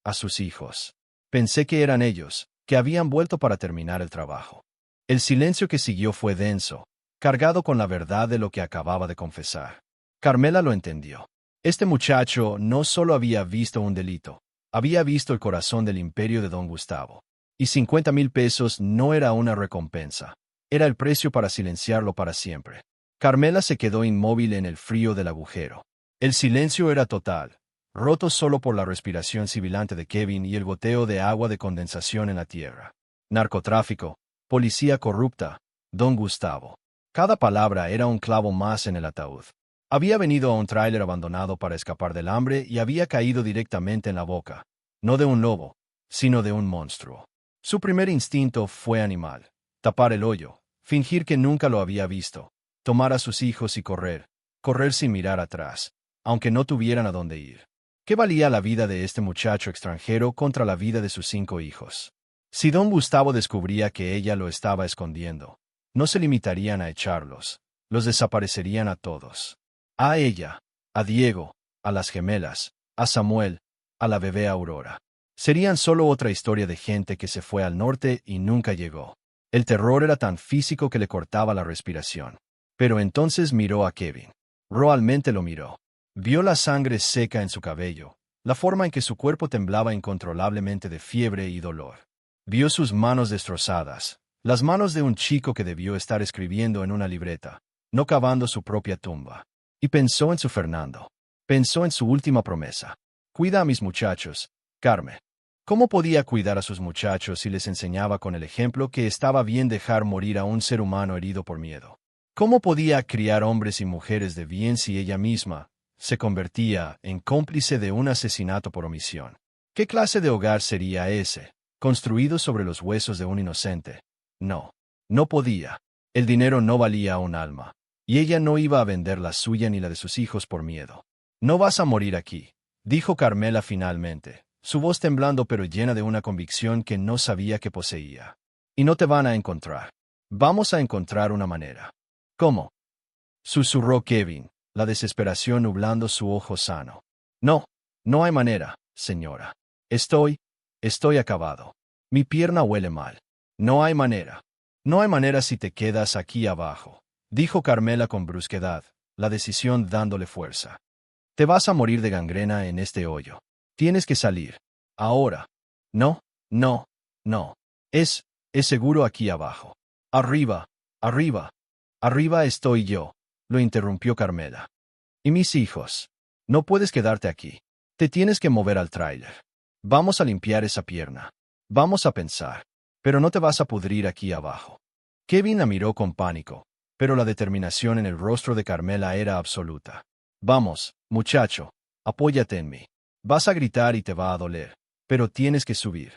a sus hijos. Pensé que eran ellos, que habían vuelto para terminar el trabajo. El silencio que siguió fue denso, cargado con la verdad de lo que acababa de confesar. Carmela lo entendió. Este muchacho no solo había visto un delito, había visto el corazón del imperio de don Gustavo. Y 50,000 pesos no era una recompensa, era el precio para silenciarlo para siempre. Carmela se quedó inmóvil en el frío del agujero. El silencio era total, roto solo por la respiración sibilante de Kevin y el goteo de agua de condensación en la tierra. Narcotráfico, policía corrupta, don Gustavo. Cada palabra era un clavo más en el ataúd. Había venido a un tráiler abandonado para escapar del hambre y había caído directamente en la boca, no de un lobo, sino de un monstruo. Su primer instinto fue animal: tapar el hoyo, fingir que nunca lo había visto, tomar a sus hijos y correr sin mirar atrás, aunque no tuvieran a dónde ir. ¿Qué valía la vida de este muchacho extranjero contra la vida de sus 5 hijos? Si don Gustavo descubría que ella lo estaba escondiendo, no se limitarían a echarlos, los desaparecerían a todos. A ella, a Diego, a las gemelas, a Samuel, a la bebé Aurora. Serían solo otra historia de gente que se fue al norte y nunca llegó. El terror era tan físico que le cortaba la respiración. Pero entonces miró a Kevin. Realmente lo miró. Vio la sangre seca en su cabello, la forma en que su cuerpo temblaba incontrolablemente de fiebre y dolor. Vio sus manos destrozadas, las manos de un chico que debió estar escribiendo en una libreta, no cavando su propia tumba. Y pensó en su Fernando. Pensó en su última promesa. Cuida a mis muchachos, Carmen. ¿Cómo podía cuidar a sus muchachos si les enseñaba con el ejemplo que estaba bien dejar morir a un ser humano herido por miedo? ¿Cómo podía criar hombres y mujeres de bien si ella misma se convertía en cómplice de un asesinato por omisión? ¿Qué clase de hogar sería ese, construido sobre los huesos de un inocente? No podía. El dinero no valía un alma. y ella no iba a vender la suya ni la de sus hijos por miedo. «No vas a morir aquí», dijo Carmela finalmente, su voz temblando pero llena de una convicción que no sabía que poseía. «Y no te van a encontrar. Vamos a encontrar una manera». «¿Cómo?», susurró Kevin, la desesperación nublando su ojo sano. «No, no hay manera, señora. Estoy acabado. Mi pierna huele mal. No hay manera. No hay manera si te quedas aquí abajo», dijo Carmela con brusquedad, la decisión dándole fuerza. «Te vas a morir de gangrena en este hoyo. Tienes que salir. Ahora. No, no, no. Es seguro aquí abajo. Arriba, arriba. Arriba estoy yo», lo interrumpió Carmela. «Y mis hijos. No puedes quedarte aquí. Te tienes que mover al tráiler. Vamos a limpiar esa pierna. Vamos a pensar. Pero no te vas a pudrir aquí abajo». Kevin la miró con pánico, pero la determinación en el rostro de Carmela era absoluta. «Vamos, muchacho, apóyate en mí. Vas a gritar y te va a doler, pero tienes que subir».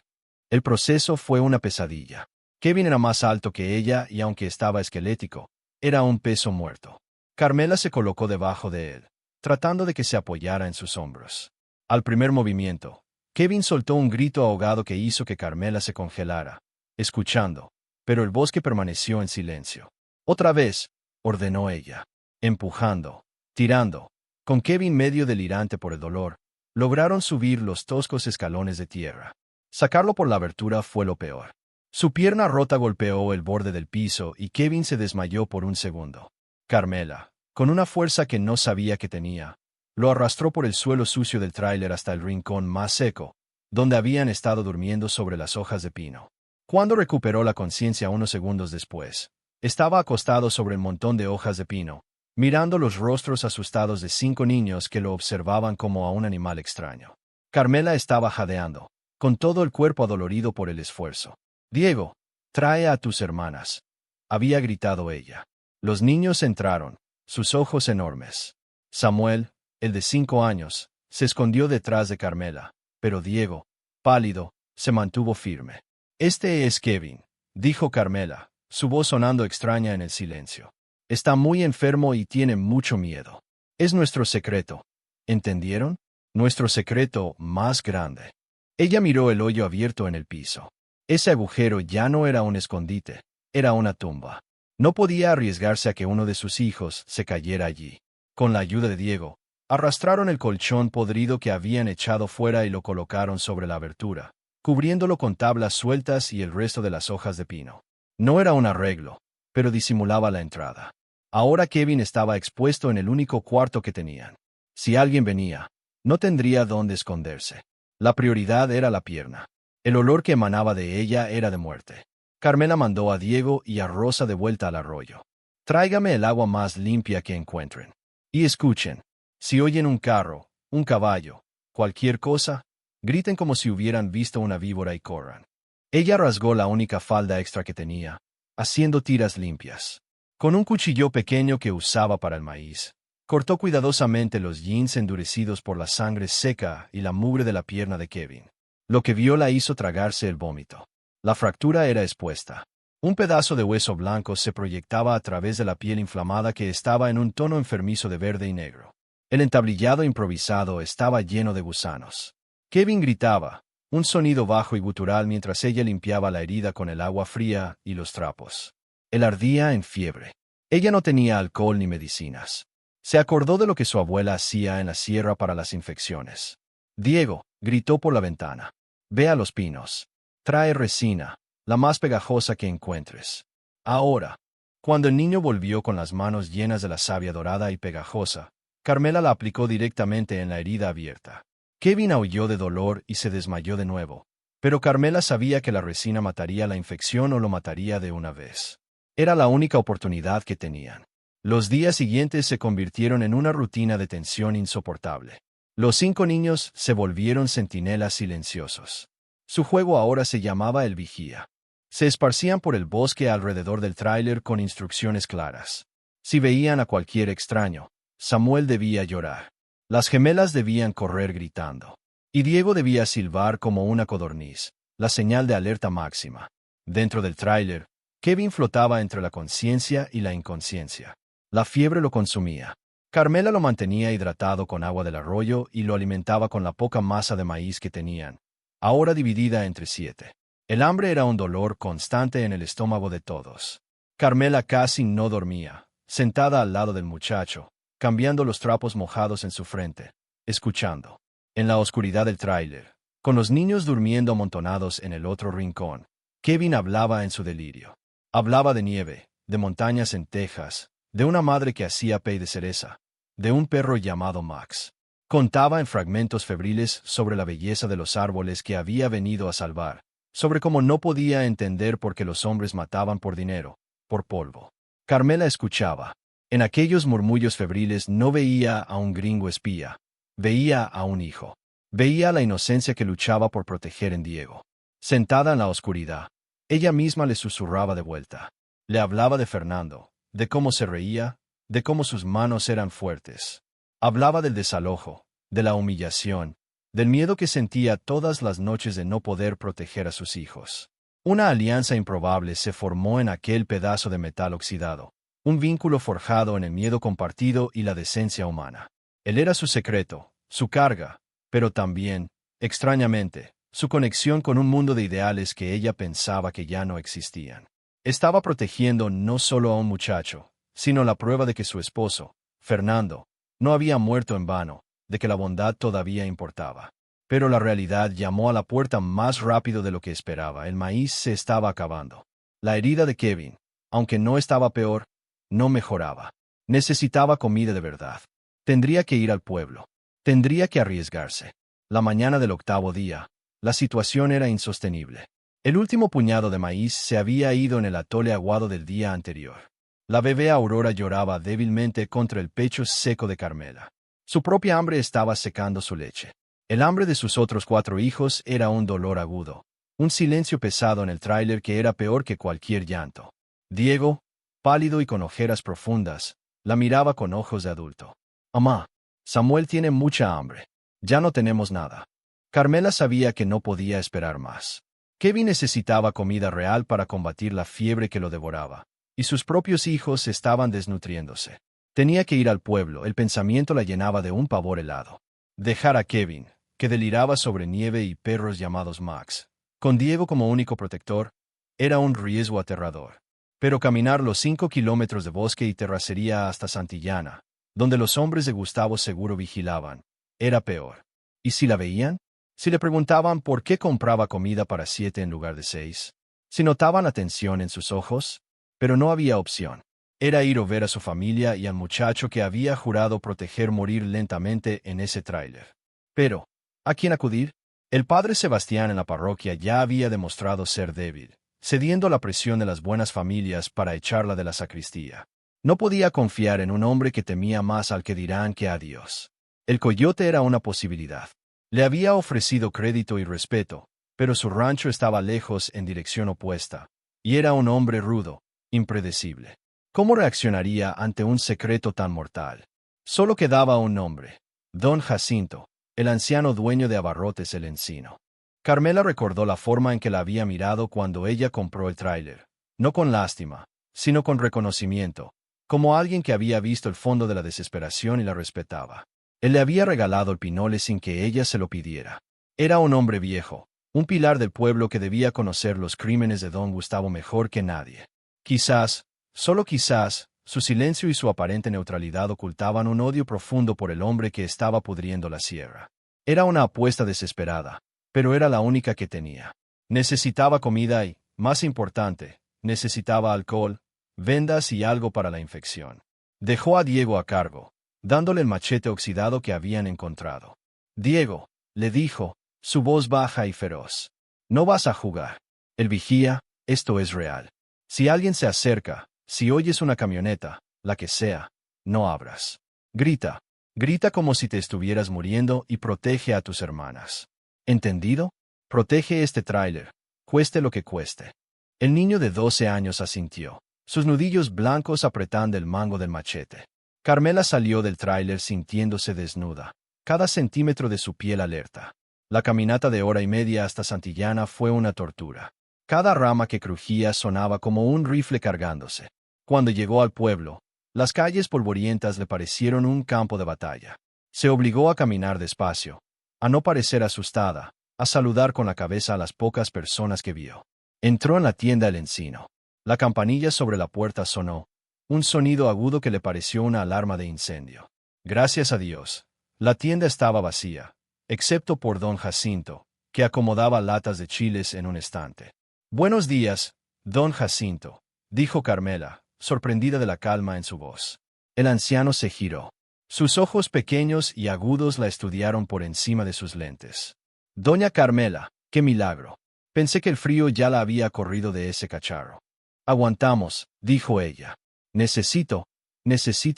El proceso fue una pesadilla. Kevin era más alto que ella y aunque estaba esquelético, era un peso muerto. Carmela se colocó debajo de él, tratando de que se apoyara en sus hombros. Al primer movimiento, Kevin soltó un grito ahogado que hizo que Carmela se congelara, escuchando, pero el bosque permaneció en silencio. «Otra vez», ordenó ella, empujando, tirando. Con Kevin medio delirante por el dolor, lograron subir los toscos escalones de tierra. Sacarlo por la abertura fue lo peor. Su pierna rota golpeó el borde del piso y Kevin se desmayó por un segundo. Carmela, con una fuerza que no sabía que tenía, lo arrastró por el suelo sucio del tráiler hasta el rincón más seco, donde habían estado durmiendo sobre las hojas de pino. Cuando recuperó la conciencia unos segundos después, estaba acostado sobre el montón de hojas de pino, mirando los rostros asustados de 5 niños que lo observaban como a un animal extraño. Carmela estaba jadeando, con todo el cuerpo adolorido por el esfuerzo. «Diego, trae a tus hermanas», había gritado ella. Los niños entraron, sus ojos enormes. Samuel, el de 5 años, se escondió detrás de Carmela, pero Diego, pálido, se mantuvo firme. «Este es Kevin», dijo Carmela, su voz sonando extraña en el silencio. «Está muy enfermo y tiene mucho miedo. Es nuestro secreto. ¿Entendieron? Nuestro secreto más grande». Ella miró el hoyo abierto en el piso. Ese agujero ya no era un escondite, era una tumba. No podía arriesgarse a que uno de sus hijos se cayera allí. Con la ayuda de Diego, arrastraron el colchón podrido que habían echado fuera y lo colocaron sobre la abertura, cubriéndolo con tablas sueltas y el resto de las hojas de pino. No era un arreglo, pero disimulaba la entrada. Ahora Kevin estaba expuesto en el único cuarto que tenían. Si alguien venía, no tendría dónde esconderse. La prioridad era la pierna. El olor que emanaba de ella era de muerte. Carmela mandó a Diego y a Rosa de vuelta al arroyo. «Tráigame el agua más limpia que encuentren. Y escuchen, si oyen un carro, un caballo, cualquier cosa, griten como si hubieran visto una víbora y corran». Ella rasgó la única falda extra que tenía, haciendo tiras limpias. Con un cuchillo pequeño que usaba para el maíz, cortó cuidadosamente los jeans endurecidos por la sangre seca y la mugre de la pierna de Kevin. Lo que vio la hizo tragarse el vómito. La fractura era expuesta. Un pedazo de hueso blanco se proyectaba a través de la piel inflamada que estaba en un tono enfermizo de verde y negro. El entablillado improvisado estaba lleno de gusanos. Kevin gritaba, un sonido bajo y gutural mientras ella limpiaba la herida con el agua fría y los trapos. Él ardía en fiebre. Ella no tenía alcohol ni medicinas. Se acordó de lo que su abuela hacía en la sierra para las infecciones. «Diego», gritó por la ventana, «ve a los pinos. Trae resina, la más pegajosa que encuentres. Ahora». Cuando el niño volvió con las manos llenas de la savia dorada y pegajosa, Carmela la aplicó directamente en la herida abierta. Kevin aulló de dolor y se desmayó de nuevo, pero Carmela sabía que la resina mataría la infección o lo mataría de una vez. Era la única oportunidad que tenían. Los días siguientes se convirtieron en una rutina de tensión insoportable. Los 5 niños se volvieron centinelas silenciosos. Su juego ahora se llamaba el vigía. Se esparcían por el bosque alrededor del tráiler con instrucciones claras. Si veían a cualquier extraño, Samuel debía llorar. Las gemelas debían correr gritando. Y Diego debía silbar como una codorniz, la señal de alerta máxima. Dentro del tráiler, Kevin flotaba entre la conciencia y la inconsciencia. La fiebre lo consumía. Carmela lo mantenía hidratado con agua del arroyo y lo alimentaba con la poca masa de maíz que tenían, ahora dividida entre 7. El hambre era un dolor constante en el estómago de todos. Carmela casi no dormía, sentada al lado del muchacho, cambiando los trapos mojados en su frente, escuchando. En la oscuridad del tráiler, con los niños durmiendo amontonados en el otro rincón, Kevin hablaba en su delirio. Hablaba de nieve, de montañas en Texas, de una madre que hacía pay de cereza, de un perro llamado Max. Contaba en fragmentos febriles sobre la belleza de los árboles que había venido a salvar, sobre cómo no podía entender por qué los hombres mataban por dinero, por polvo. Carmela escuchaba. En aquellos murmullos febriles no veía a un gringo espía, veía a un hijo. Veía la inocencia que luchaba por proteger en Diego. Sentada en la oscuridad, ella misma le susurraba de vuelta. Le hablaba de Fernando, de cómo se reía, de cómo sus manos eran fuertes. Hablaba del desalojo, de la humillación, del miedo que sentía todas las noches de no poder proteger a sus hijos. Una alianza improbable se formó en aquel pedazo de metal oxidado, un vínculo forjado en el miedo compartido y la decencia humana. Él era su secreto, su carga, pero también, extrañamente, su conexión con un mundo de ideales que ella pensaba que ya no existían. Estaba protegiendo no solo a un muchacho, sino la prueba de que su esposo, Fernando, no había muerto en vano, de que la bondad todavía importaba. Pero la realidad llamó a la puerta más rápido de lo que esperaba. El maíz se estaba acabando. La herida de Kevin, aunque no estaba peor, no mejoraba. Necesitaba comida de verdad. Tendría que ir al pueblo. Tendría que arriesgarse. La mañana del 8º día, la situación era insostenible. El último puñado de maíz se había ido en el atole aguado del día anterior. La bebé Aurora lloraba débilmente contra el pecho seco de Carmela. Su propia hambre estaba secando su leche. El hambre de sus otros 4 hijos era un dolor agudo, un silencio pesado en el tráiler que era peor que cualquier llanto. Diego, pálido y con ojeras profundas, la miraba con ojos de adulto. «Mamá, Samuel tiene mucha hambre. Ya no tenemos nada». Carmela sabía que no podía esperar más. Kevin necesitaba comida real para combatir la fiebre que lo devoraba, y sus propios hijos estaban desnutriéndose. Tenía que ir al pueblo, el pensamiento la llenaba de un pavor helado. Dejar a Kevin, que deliraba sobre nieve y perros llamados Max, con Diego como único protector, era un riesgo aterrador. Pero caminar los 5 kilómetros de bosque y terracería hasta Santillana, donde los hombres de Gustavo seguro vigilaban, era peor. ¿Y si la veían? Si le preguntaban por qué compraba comida para 7 en lugar de 6. Si notaban atención en sus ojos, pero no había opción. Era ir o ver a su familia y al muchacho que había jurado proteger morir lentamente en ese tráiler. Pero, ¿a quién acudir? El padre Sebastián en la parroquia ya había demostrado ser débil, cediendo a la presión de las buenas familias para echarla de la sacristía. No podía confiar en un hombre que temía más al que dirán que a Dios. El coyote era una posibilidad. Le había ofrecido crédito y respeto, pero su rancho estaba lejos en dirección opuesta, y era un hombre rudo, impredecible. ¿Cómo reaccionaría ante un secreto tan mortal? Solo quedaba un nombre: Don Jacinto, el anciano dueño de Abarrotes el Encino. Carmela recordó la forma en que la había mirado cuando ella compró el tráiler, no con lástima, sino con reconocimiento, como alguien que había visto el fondo de la desesperación y la respetaba. Él le había regalado el pinole sin que ella se lo pidiera. Era un hombre viejo, un pilar del pueblo que debía conocer los crímenes de don Gustavo mejor que nadie. Quizás, solo quizás, su silencio y su aparente neutralidad ocultaban un odio profundo por el hombre que estaba pudriendo la sierra. Era una apuesta desesperada, pero era la única que tenía. Necesitaba comida y, más importante, necesitaba alcohol, vendas y algo para la infección. Dejó a Diego a cargo, dándole el machete oxidado que habían encontrado. «Diego», le dijo, su voz baja y feroz, «no vas a jugar. El vigía, esto es real. Si alguien se acerca, si oyes una camioneta, la que sea, no abras. Grita, grita como si te estuvieras muriendo y protege a tus hermanas. ¿Entendido? Protege este tráiler, cueste lo que cueste». El niño de 12 años asintió, sus nudillos blancos apretando el mango del machete. Carmela salió del tráiler sintiéndose desnuda, cada centímetro de su piel alerta. La caminata de 1 hora y media hasta Santillana fue una tortura. Cada rama que crujía sonaba como un rifle cargándose. Cuando llegó al pueblo, Las calles polvorientas le parecieron un campo de batalla. Se obligó a caminar despacio, a no parecer asustada, a saludar con la cabeza a las pocas personas que vio. Entró en la tienda El Encino. La campanilla sobre la puerta sonó, un sonido agudo que le pareció una alarma de incendio. Gracias a Dios, la tienda estaba vacía, excepto por don Jacinto, que acomodaba latas de chiles en un estante. «Buenos días, don Jacinto», dijo Carmela, sorprendida de la calma en su voz. El anciano se giró. Sus ojos pequeños y agudos la estudiaron por encima de sus lentes. «Doña Carmela, qué milagro. Pensé que el frío ya la había corrido de ese cacharro». «Aguantamos», dijo ella. Necesito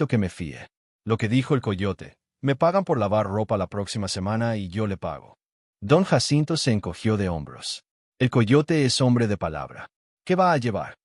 que me fíe. Lo que dijo el coyote, me pagan por lavar ropa la próxima semana y yo le pago. Don Jacinto se encogió de hombros. El coyote es hombre de palabra. ¿Qué va a llevar?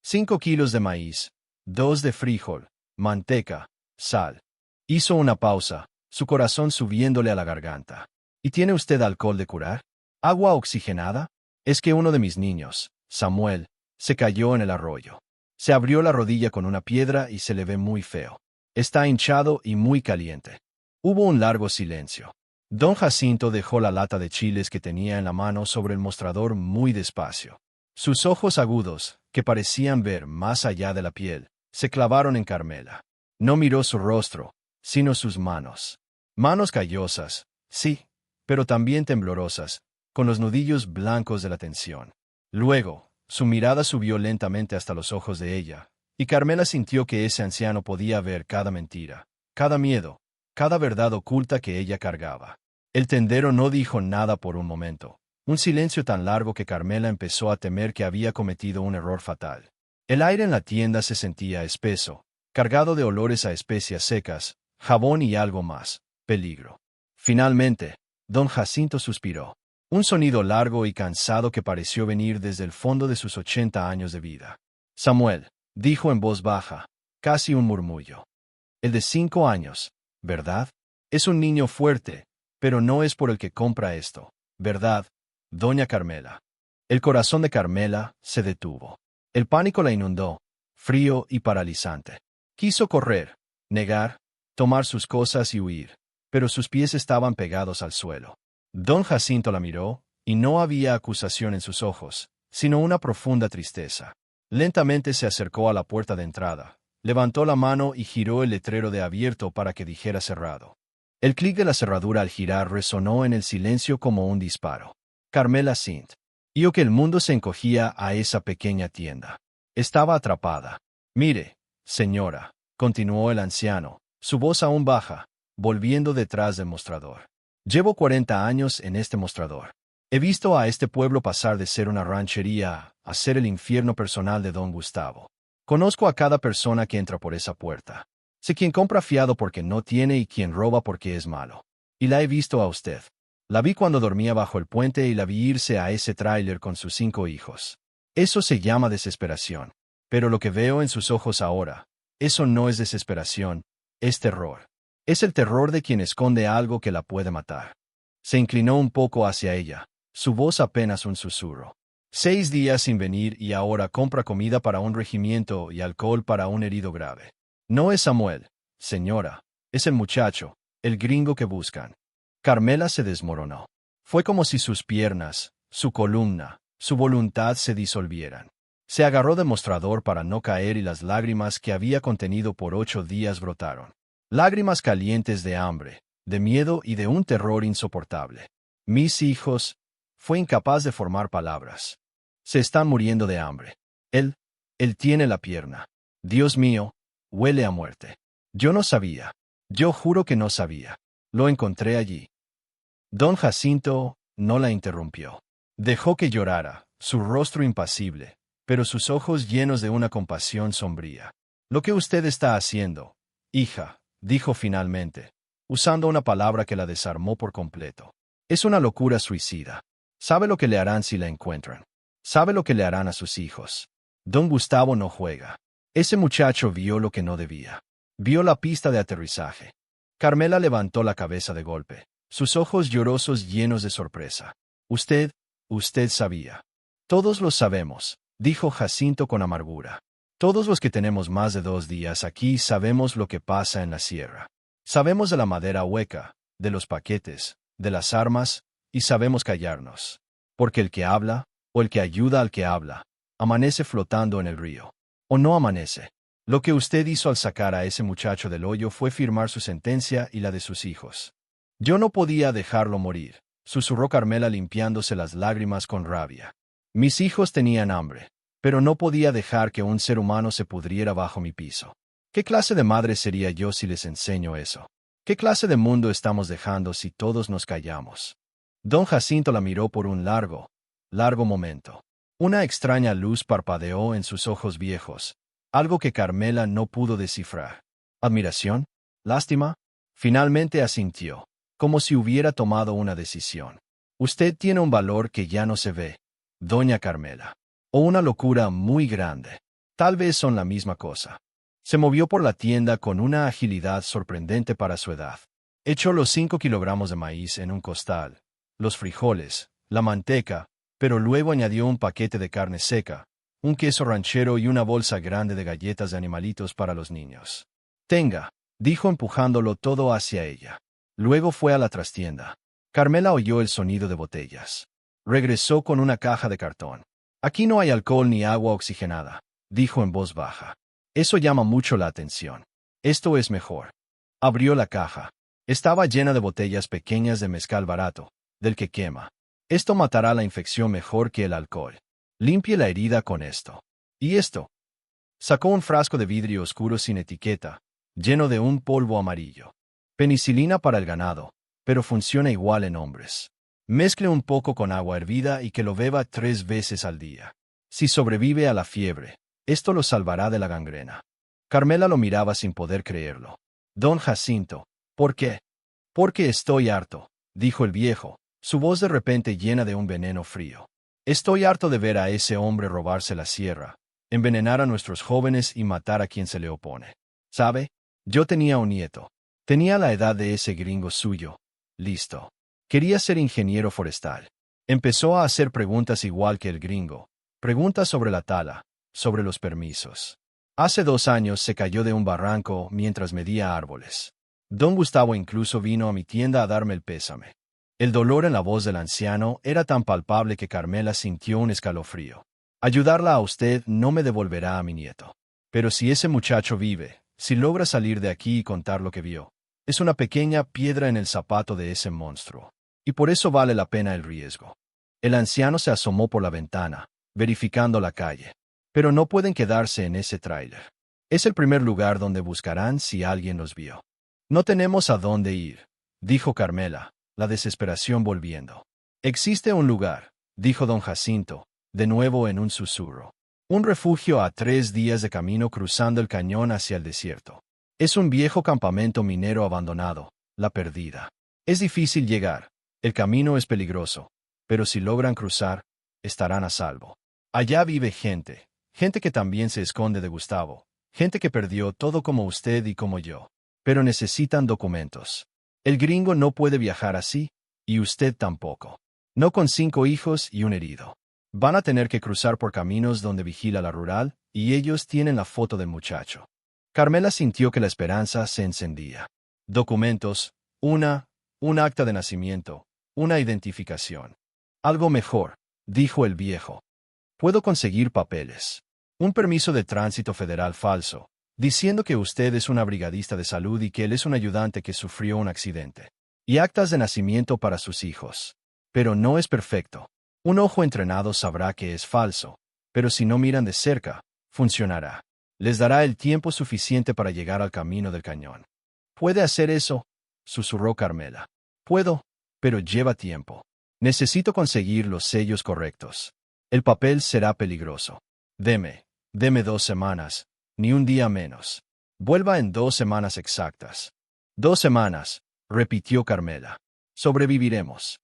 5 kilos de maíz, 2 de frijol, manteca, sal. Hizo una pausa, su corazón subiéndole a la garganta. ¿Y tiene usted alcohol de curar? ¿Agua oxigenada? Es que uno de mis niños, Samuel, se cayó en el arroyo. Se abrió la rodilla con una piedra y se le ve muy feo. Está hinchado y muy caliente. Hubo un largo silencio. Don Jacinto dejó la lata de chiles que tenía en la mano sobre el mostrador muy despacio. Sus ojos agudos, que parecían ver más allá de la piel, se clavaron en Carmela. No miró su rostro, sino sus manos. Manos callosas, sí, pero también temblorosas, con los nudillos blancos de la tensión. Luego, su mirada subió lentamente hasta los ojos de ella, y Carmela sintió que ese anciano podía ver cada mentira, cada miedo, cada verdad oculta que ella cargaba. El tendero no dijo nada por un momento, un silencio tan largo que Carmela empezó a temer que había cometido un error fatal. El aire en la tienda se sentía espeso, cargado de olores a especias secas, jabón y algo más, peligro. Finalmente, don Jacinto suspiró. Un sonido largo y cansado que pareció venir desde el fondo de sus 80 años de vida. Samuel, dijo en voz baja, casi un murmullo. El de 5 años, ¿verdad? Es un niño fuerte, pero no es por el que compra esto, ¿verdad, doña Carmela? El corazón de Carmela se detuvo. El pánico la inundó, frío y paralizante. Quiso correr, negar, tomar sus cosas y huir, pero sus pies estaban pegados al suelo. Don Jacinto la miró, y no había acusación en sus ojos, sino una profunda tristeza. Lentamente se acercó a la puerta de entrada, levantó la mano y giró el letrero de abierto para que dijera cerrado. El clic de la cerradura al girar resonó en el silencio como un disparo. Carmela Sint. Vio que el mundo se encogía a esa pequeña tienda. Estaba atrapada. «Mire, señora», continuó el anciano, su voz aún baja, volviendo detrás del mostrador. «Llevo 40 años en este mostrador. He visto a este pueblo pasar de ser una ranchería a ser el infierno personal de don Gustavo. Conozco a cada persona que entra por esa puerta. Sé quién compra fiado porque no tiene y quién roba porque es malo. Y la he visto a usted. La vi cuando dormía bajo el puente y la vi irse a ese tráiler con sus 5 hijos. Eso se llama desesperación. Pero lo que veo en sus ojos ahora, eso no es desesperación, es terror. Es el terror de quien esconde algo que la puede matar». Se inclinó un poco hacia ella, su voz apenas un susurro. 6 días sin venir y ahora compra comida para un regimiento y alcohol para un herido grave. No es Samuel, señora, es el muchacho, el gringo que buscan. Carmela se desmoronó. Fue como si sus piernas, su columna, su voluntad se disolvieran. Se agarró del mostrador para no caer y las lágrimas que había contenido por 8 días brotaron. Lágrimas calientes de hambre, de miedo y de un terror insoportable. «Mis hijos», fue incapaz de formar palabras. «Se están muriendo de hambre. Él tiene la pierna. Dios mío, huele a muerte. Yo no sabía. Yo juro que no sabía. Lo encontré allí». Don Jacinto no la interrumpió. Dejó que llorara, su rostro impasible, pero sus ojos llenos de una compasión sombría. «Lo que usted está haciendo, hija», dijo finalmente, usando una palabra que la desarmó por completo, «es una locura suicida. Sabe lo que le harán si la encuentran. Sabe lo que le harán a sus hijos. Don Gustavo no juega. Ese muchacho vio lo que no debía. Vio la pista de aterrizaje». Carmela levantó la cabeza de golpe, sus ojos llorosos llenos de sorpresa. Usted sabía. Todos lo sabemos», dijo Jacinto con amargura. Todos los que tenemos más de 2 días aquí sabemos lo que pasa en la sierra. Sabemos de la madera hueca, de los paquetes, de las armas, y sabemos callarnos. Porque el que habla, o el que ayuda al que habla, amanece flotando en el río. O no amanece. Lo que usted hizo al sacar a ese muchacho del hoyo fue firmar su sentencia y la de sus hijos. Yo no podía dejarlo morir, susurró Carmela limpiándose las lágrimas con rabia. Mis hijos tenían hambre, pero no podía dejar que un ser humano se pudriera bajo mi piso. ¿Qué clase de madre sería yo si les enseño eso? ¿Qué clase de mundo estamos dejando si todos nos callamos? Don Jacinto la miró por un largo momento. Una extraña luz parpadeó en sus ojos viejos, algo que Carmela no pudo descifrar. ¿Admiración? ¿Lástima? Finalmente asintió, como si hubiera tomado una decisión. Usted tiene un valor que ya no se ve, doña Carmela. O una locura muy grande. Tal vez son la misma cosa. Se movió por la tienda con una agilidad sorprendente para su edad. Echó los 5 kilogramos de maíz en un costal, los frijoles, la manteca, pero luego añadió un paquete de carne seca, un queso ranchero y una bolsa grande de galletas de animalitos para los niños. Tenga, dijo empujándolo todo hacia ella. Luego fue a la trastienda. Carmela oyó el sonido de botellas. Regresó con una caja de cartón. Aquí no hay alcohol ni agua oxigenada, dijo en voz baja. Eso llama mucho la atención. Esto es mejor. Abrió la caja. Estaba llena de botellas pequeñas de mezcal barato, del que quema. Esto matará la infección mejor que el alcohol. Limpie la herida con esto. ¿Y esto? Sacó un frasco de vidrio oscuro sin etiqueta, lleno de un polvo amarillo. Penicilina para el ganado, pero funciona igual en hombres. Mezcle un poco con agua hervida y que lo beba 3 veces al día. Si sobrevive a la fiebre, esto lo salvará de la gangrena. Carmela lo miraba sin poder creerlo. Don Jacinto, ¿por qué? Porque estoy harto, dijo el viejo, su voz de repente llena de un veneno frío. Estoy harto de ver a ese hombre robarse la sierra, envenenar a nuestros jóvenes y matar a quien se le opone. ¿Sabe? Yo tenía un nieto. Tenía la edad de ese gringo suyo. Listo. Quería ser ingeniero forestal. Empezó a hacer preguntas igual que el gringo. Preguntas sobre la tala, sobre los permisos. Hace 2 años se cayó de un barranco mientras medía árboles. Don Gustavo incluso vino a mi tienda a darme el pésame. El dolor en la voz del anciano era tan palpable que Carmela sintió un escalofrío. Ayudarla a usted no me devolverá a mi nieto. Pero si ese muchacho vive, si logra salir de aquí y contar lo que vio, es una pequeña piedra en el zapato de ese monstruo. Y por eso vale la pena el riesgo. El anciano se asomó por la ventana, verificando la calle. Pero no pueden quedarse en ese tráiler. Es el primer lugar donde buscarán si alguien los vio. No tenemos a dónde ir, dijo Carmela, la desesperación volviendo. Existe un lugar, dijo don Jacinto, de nuevo en un susurro. Un refugio a 3 días de camino cruzando el cañón hacia el desierto. Es un viejo campamento minero abandonado, la Perdida. Es difícil llegar, el camino es peligroso, pero si logran cruzar, estarán a salvo. Allá vive gente que también se esconde de Gustavo, gente que perdió todo como usted y como yo. Pero necesitan documentos. El gringo no puede viajar así, y usted tampoco. No con 5 hijos y un herido. Van a tener que cruzar por caminos donde vigila la rural, y ellos tienen la foto del muchacho. Carmela sintió que la esperanza se encendía. Documentos, un acta de nacimiento, una identificación. Algo mejor, dijo el viejo. Puedo conseguir papeles. Un permiso de tránsito federal falso, diciendo que usted es una brigadista de salud y que él es un ayudante que sufrió un accidente. Y actas de nacimiento para sus hijos. Pero no es perfecto. Un ojo entrenado sabrá que es falso, pero si no miran de cerca, funcionará. Les dará el tiempo suficiente para llegar al camino del cañón. ¿Puede hacer eso?, susurró Carmela. Puedo, pero lleva tiempo. Necesito conseguir los sellos correctos. El papel será peligroso. Deme 2 semanas, ni un día menos. Vuelva en 2 semanas exactas. 2 semanas, repitió Carmela. Sobreviviremos.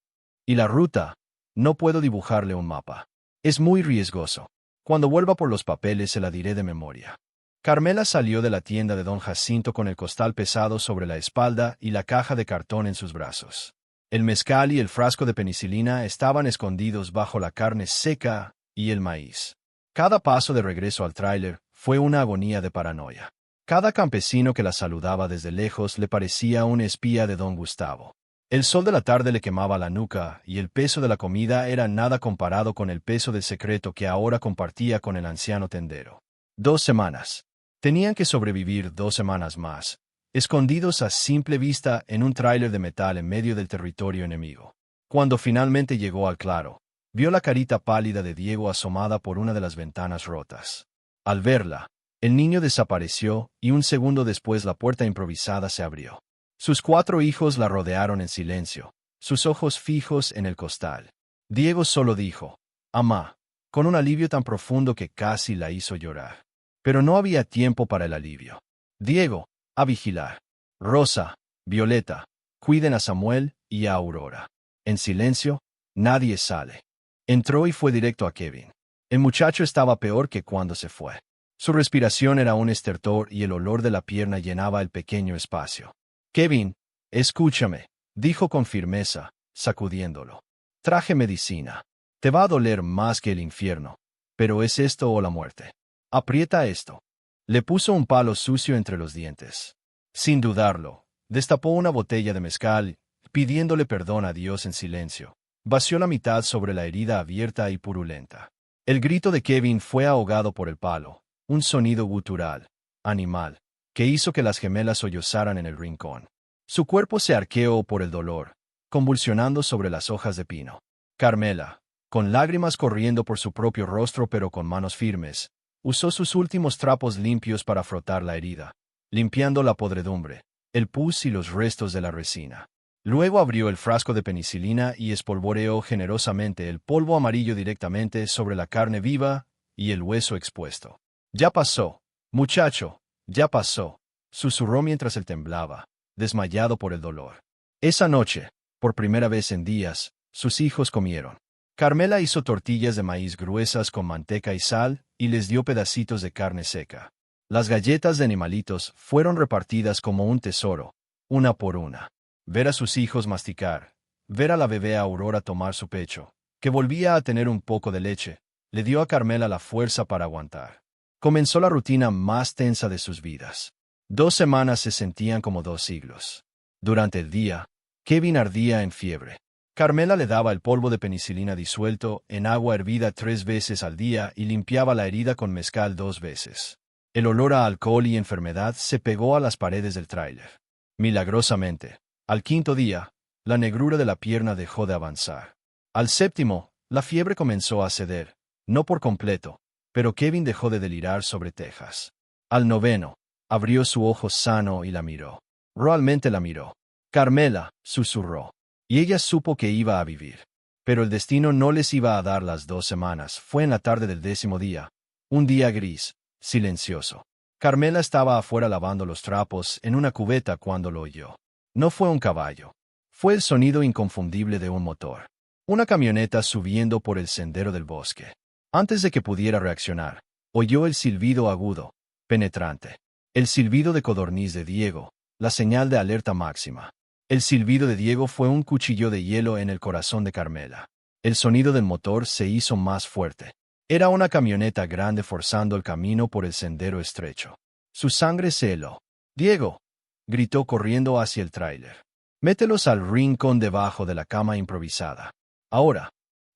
¿Y la ruta? No puedo dibujarle un mapa. Es muy riesgoso. Cuando vuelva por los papeles se la diré de memoria. Carmela salió de la tienda de don Jacinto con el costal pesado sobre la espalda y la caja de cartón en sus brazos. El mezcal y el frasco de penicilina estaban escondidos bajo la carne seca y el maíz. Cada paso de regreso al tráiler fue una agonía de paranoia. Cada campesino que la saludaba desde lejos le parecía un espía de don Gustavo. El sol de la tarde le quemaba la nuca, y el peso de la comida era nada comparado con el peso del secreto que ahora compartía con el anciano tendero. 2 semanas. Tenían que sobrevivir 2 semanas más, escondidos a simple vista en un tráiler de metal en medio del territorio enemigo. Cuando finalmente llegó al claro, vio la carita pálida de Diego asomada por una de las ventanas rotas. Al verla, el niño desapareció y un segundo después la puerta improvisada se abrió. Sus 4 hijos la rodearon en silencio, sus ojos fijos en el costal. Diego solo dijo, «Amá», con un alivio tan profundo que casi la hizo llorar. Pero no había tiempo para el alivio. «Diego, a vigilar. Rosa, Violeta, cuiden a Samuel y a Aurora. En silencio, nadie sale». Entró y fue directo a Kevin. El muchacho estaba peor que cuando se fue. Su respiración era un estertor y el olor de la pierna llenaba el pequeño espacio. «Kevin, escúchame», dijo con firmeza, sacudiéndolo. «Traje medicina. Te va a doler más que el infierno, pero es esto o la muerte. Aprieta esto». Le puso un palo sucio entre los dientes. Sin dudarlo, destapó una botella de mezcal, pidiéndole perdón a Dios en silencio. Vació la mitad sobre la herida abierta y purulenta. El grito de Kevin fue ahogado por el palo, un sonido gutural, animal, que hizo que las gemelas sollozaran en el rincón. Su cuerpo se arqueó por el dolor, convulsionando sobre las hojas de pino. Carmela, con lágrimas corriendo por su propio rostro pero con manos firmes, usó sus últimos trapos limpios para frotar la herida, limpiando la podredumbre, el pus y los restos de la resina. Luego abrió el frasco de penicilina y espolvoreó generosamente el polvo amarillo directamente sobre la carne viva y el hueso expuesto. «Ya pasó, muchacho, ya pasó», susurró mientras él temblaba, desmayado por el dolor. Esa noche, por primera vez en días, sus hijos comieron. Carmela hizo tortillas de maíz gruesas con manteca y sal y les dio pedacitos de carne seca. Las galletas de animalitos fueron repartidas como un tesoro, una por una. Ver a sus hijos masticar, ver a la bebé Aurora tomar su pecho, que volvía a tener un poco de leche, le dio a Carmela la fuerza para aguantar. Comenzó la rutina más tensa de sus vidas. 2 semanas se sentían como 2 siglos. Durante el día, Kevin ardía en fiebre. Carmela le daba el polvo de penicilina disuelto en agua hervida 3 veces al día y limpiaba la herida con mezcal 2 veces. El olor a alcohol y enfermedad se pegó a las paredes del tráiler. Milagrosamente, al 5.º día, la negrura de la pierna dejó de avanzar. Al 7.º, la fiebre comenzó a ceder, no por completo, pero Kevin dejó de delirar sobre Texas. Al 9.º, abrió su ojo sano y la miró. Realmente la miró. «Carmela», susurró. Y ella supo que iba a vivir. Pero el destino no les iba a dar las 2 semanas. Fue en la tarde del 10.º día, un día gris, silencioso. Carmela estaba afuera lavando los trapos en una cubeta cuando lo oyó. No fue un caballo. Fue el sonido inconfundible de un motor. Una camioneta subiendo por el sendero del bosque. Antes de que pudiera reaccionar, oyó el silbido agudo, penetrante. El silbido de codorniz de Diego, la señal de alerta máxima. El silbido de Diego fue un cuchillo de hielo en el corazón de Carmela. El sonido del motor se hizo más fuerte. Era una camioneta grande forzando el camino por el sendero estrecho. Su sangre se heló. «Diego», gritó corriendo hacia el tráiler. «Mételos al rincón debajo de la cama improvisada. Ahora».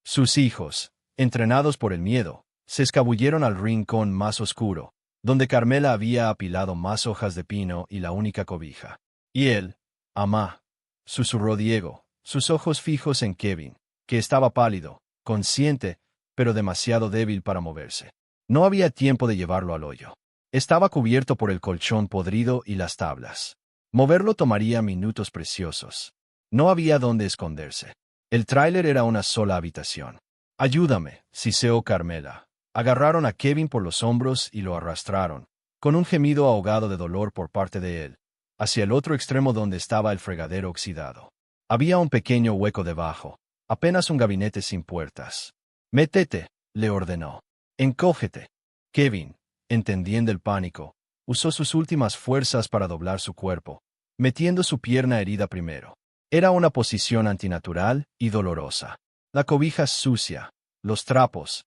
Sus hijos, entrenados por el miedo, se escabulleron al rincón más oscuro, donde Carmela había apilado más hojas de pino y la única cobija. «Y él, amá», susurró Diego, sus ojos fijos en Kevin, que estaba pálido, consciente, pero demasiado débil para moverse. No había tiempo de llevarlo al hoyo. Estaba cubierto por el colchón podrido y las tablas. Moverlo tomaría minutos preciosos. No había dónde esconderse. El tráiler era una sola habitación. «Ayúdame», siseó Carmela. Agarraron a Kevin por los hombros y lo arrastraron, con un gemido ahogado de dolor por parte de él, hacia el otro extremo donde estaba el fregadero oxidado. Había un pequeño hueco debajo, apenas un gabinete sin puertas. «Métete», le ordenó. «Encógete». Kevin, entendiendo el pánico, usó sus últimas fuerzas para doblar su cuerpo, metiendo su pierna herida primero. Era una posición antinatural y dolorosa. «La cobija sucia, los trapos»,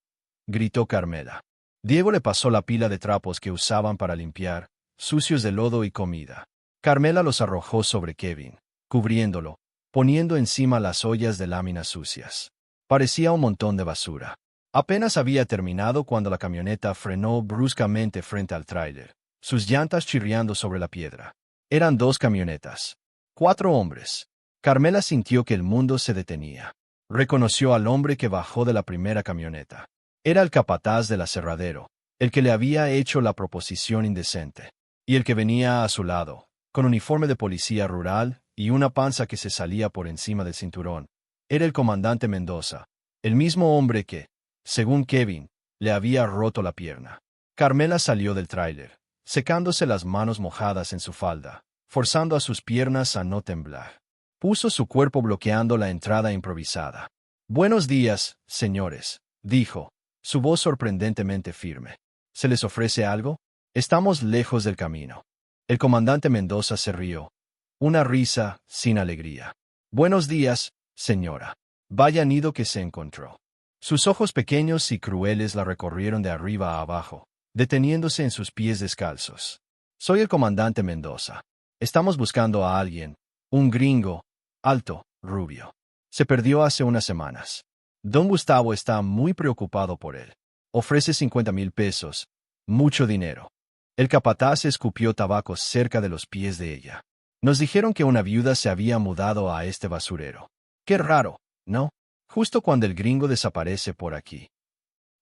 gritó Carmela. Diego le pasó la pila de trapos que usaban para limpiar, sucios de lodo y comida. Carmela los arrojó sobre Kevin, cubriéndolo, poniendo encima las ollas de láminas sucias. Parecía un montón de basura. Apenas había terminado cuando la camioneta frenó bruscamente frente al tráiler, sus llantas chirriando sobre la piedra. Eran 2 camionetas. 4 hombres. Carmela sintió que el mundo se detenía. Reconoció al hombre que bajó de la primera camioneta. Era el capataz del aserradero, el que le había hecho la proposición indecente. Y el que venía a su lado, con uniforme de policía rural y una panza que se salía por encima del cinturón. Era el comandante Mendoza, el mismo hombre que, según Kevin, le había roto la pierna. Carmela salió del tráiler, secándose las manos mojadas en su falda, forzando a sus piernas a no temblar. Puso su cuerpo bloqueando la entrada improvisada. «Buenos días, señores», dijo, su voz sorprendentemente firme. «¿Se les ofrece algo? Estamos lejos del camino». El comandante Mendoza se rió. Una risa sin alegría. «Buenos días, señora. Vaya nido que se encontró». Sus ojos pequeños y crueles la recorrieron de arriba a abajo, deteniéndose en sus pies descalzos. «Soy el comandante Mendoza. Estamos buscando a alguien, un gringo, alto, rubio. Se perdió hace unas semanas. Don Gustavo está muy preocupado por él. Ofrece 50,000 pesos, mucho dinero». El capataz escupió tabaco cerca de los pies de ella. «Nos dijeron que una viuda se había mudado a este basurero. Qué raro, ¿no? Justo cuando el gringo desaparece por aquí».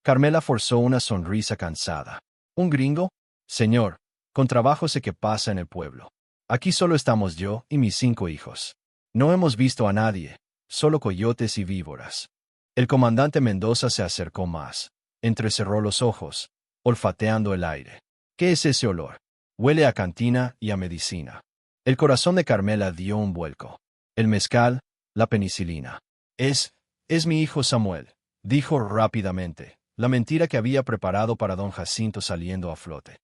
Carmela forzó una sonrisa cansada. «¿Un gringo? Señor, con trabajo sé qué pasa en el pueblo. Aquí solo estamos yo y mis 5 hijos. No hemos visto a nadie, solo coyotes y víboras». El comandante Mendoza se acercó más. Entrecerró los ojos, olfateando el aire. «¿Qué es ese olor? Huele a cantina y a medicina». El corazón de Carmela dio un vuelco. «El mezcal, la penicilina. Es mi hijo Samuel», dijo rápidamente, la mentira que había preparado para don Jacinto saliendo a flote.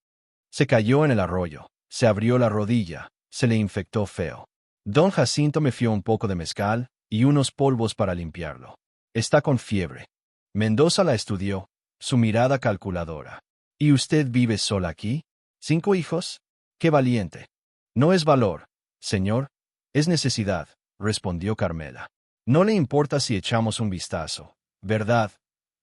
Se cayó en el arroyo, se abrió la rodilla, se le infectó feo. Don Jacinto me fió un poco de mezcal y unos polvos para limpiarlo. Está con fiebre. Mendoza la estudió, su mirada calculadora. «¿Y usted vive sola aquí? 5 hijos? ¡Qué valiente!». «No es valor, señor, es necesidad», respondió Carmela. «No le importa si echamos un vistazo, ¿verdad?»,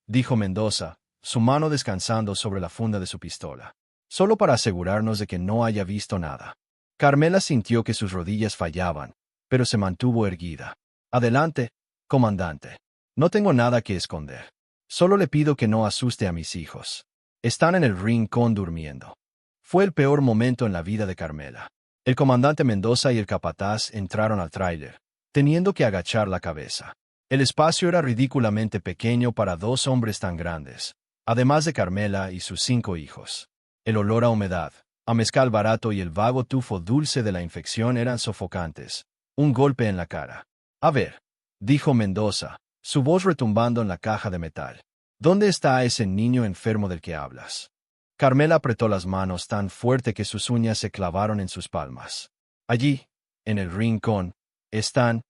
dijo Mendoza, su mano descansando sobre la funda de su pistola. «Solo para asegurarnos de que no haya visto nada». Carmela sintió que sus rodillas fallaban, pero se mantuvo erguida. «Adelante, comandante. No tengo nada que esconder. Solo le pido que no asuste a mis hijos. Están en el rincón durmiendo». Fue el peor momento en la vida de Carmela. El comandante Mendoza y el capataz entraron al tráiler, teniendo que agachar la cabeza. El espacio era ridículamente pequeño para 2 hombres tan grandes, además de Carmela y sus 5 hijos. El olor a humedad, a mezcal barato y el vago tufo dulce de la infección eran sofocantes. Un golpe en la cara. «A ver», dijo Mendoza, su voz retumbando en la caja de metal. «¿Dónde está ese niño enfermo del que hablas?». Carmela apretó las manos tan fuerte que sus uñas se clavaron en sus palmas. «Allí, en el rincón, están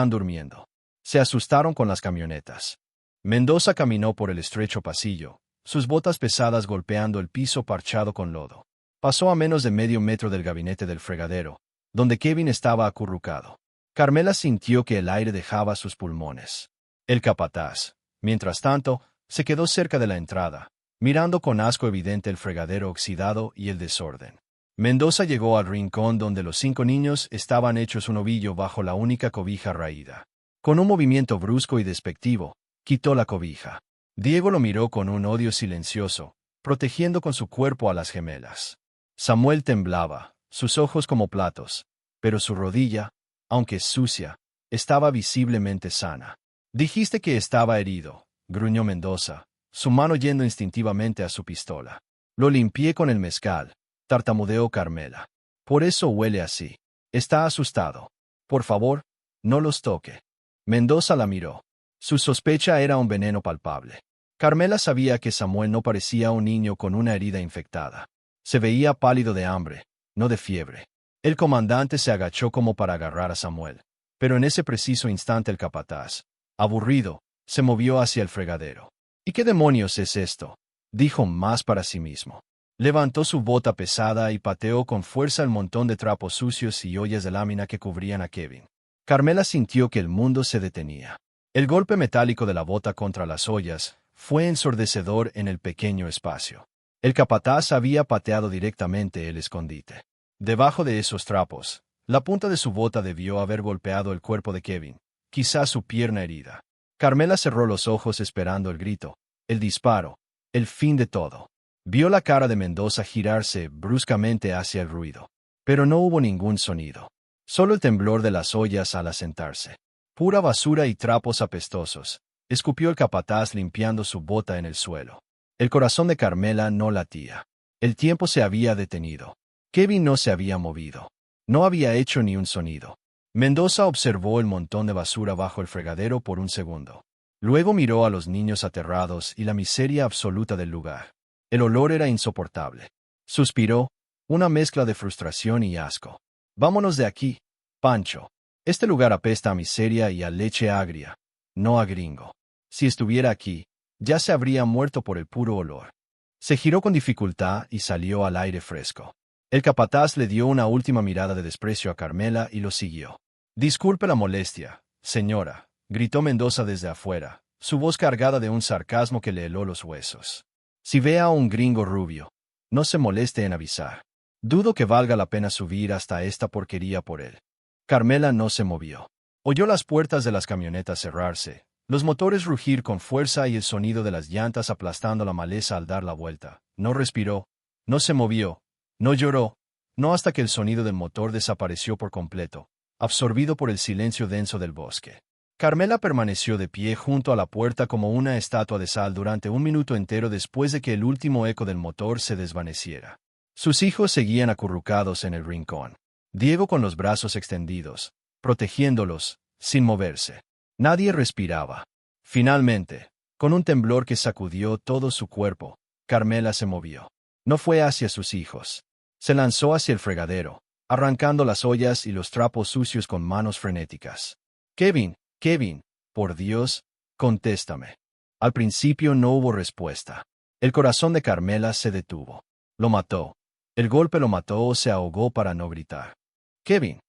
durmiendo». Se asustaron con las camionetas. Mendoza caminó por el estrecho pasillo, sus botas pesadas golpeando el piso parchado con lodo. Pasó a menos de medio metro del gabinete del fregadero, donde Kevin estaba acurrucado. Carmela sintió que el aire dejaba sus pulmones. El capataz, mientras tanto, se quedó cerca de la entrada, mirando con asco evidente el fregadero oxidado y el desorden. Mendoza llegó al rincón donde los 5 niños estaban hechos un ovillo bajo la única cobija raída. Con un movimiento brusco y despectivo, quitó la cobija. Diego lo miró con un odio silencioso, protegiendo con su cuerpo a las gemelas. Samuel temblaba, sus ojos como platos, pero su rodilla, aunque sucia, estaba visiblemente sana. «Dijiste que estaba herido», gruñó Mendoza, su mano yendo instintivamente a su pistola. «Lo limpié con el mezcal», tartamudeó Carmela. «Por eso huele así. Está asustado. Por favor, no los toque». Mendoza la miró. Su sospecha era un veneno palpable. Carmela sabía que Samuel no parecía un niño con una herida infectada. Se veía pálido de hambre, no de fiebre. El comandante se agachó como para agarrar a Samuel, pero en ese preciso instante el capataz, aburrido, se movió hacia el fregadero. «¿Y qué demonios es esto?», dijo más para sí mismo. Levantó su bota pesada y pateó con fuerza el montón de trapos sucios y ollas de lámina que cubrían a Kevin. Carmela sintió que el mundo se detenía. El golpe metálico de la bota contra las ollas fue ensordecedor en el pequeño espacio. El capataz había pateado directamente el escondite. Debajo de esos trapos, la punta de su bota debió haber golpeado el cuerpo de Kevin, quizás su pierna herida. Carmela cerró los ojos esperando el grito, el disparo, el fin de todo. Vio la cara de Mendoza girarse bruscamente hacia el ruido. Pero no hubo ningún sonido. Solo el temblor de las ollas al asentarse. Pura basura y trapos apestosos. Escupió el capataz limpiando su bota en el suelo. El corazón de Carmela no latía. El tiempo se había detenido. Kevin no se había movido. No había hecho ni un sonido. Mendoza observó el montón de basura bajo el fregadero por un segundo. Luego miró a los niños aterrados y la miseria absoluta del lugar. El olor era insoportable. Suspiró, una mezcla de frustración y asco. Vámonos de aquí, Pancho. Este lugar apesta a miseria y a leche agria, no a gringo. Si estuviera aquí, ya se habría muerto por el puro olor. Se giró con dificultad y salió al aire fresco. El capataz le dio una última mirada de desprecio a Carmela y lo siguió. Disculpe la molestia, señora, gritó Mendoza desde afuera, su voz cargada de un sarcasmo que le heló los huesos. Si ve a un gringo rubio, no se moleste en avisar. Dudo que valga la pena subir hasta esta porquería por él. Carmela no se movió. Oyó las puertas de las camionetas cerrarse, los motores rugir con fuerza y el sonido de las llantas aplastando la maleza al dar la vuelta. No respiró, no se movió, no lloró, no hasta que el sonido del motor desapareció por completo, absorbido por el silencio denso del bosque. Carmela permaneció de pie junto a la puerta como una estatua de sal durante un minuto entero después de que el último eco del motor se desvaneciera. Sus hijos seguían acurrucados en el rincón. Diego con los brazos extendidos, protegiéndolos, sin moverse. Nadie respiraba. Finalmente, con un temblor que sacudió todo su cuerpo, Carmela se movió. No fue hacia sus hijos. Se lanzó hacia el fregadero, arrancando las ollas y los trapos sucios con manos frenéticas. Kevin, Kevin, por Dios, contéstame. Al principio no hubo respuesta. El corazón de Carmela se detuvo. Lo mató. El golpe lo mató o se ahogó para no gritar. Kevin.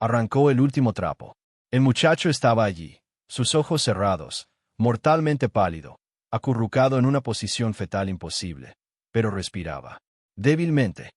Arrancó el último trapo. El muchacho estaba allí, sus ojos cerrados, mortalmente pálido, acurrucado en una posición fetal imposible, pero respiraba. Débilmente.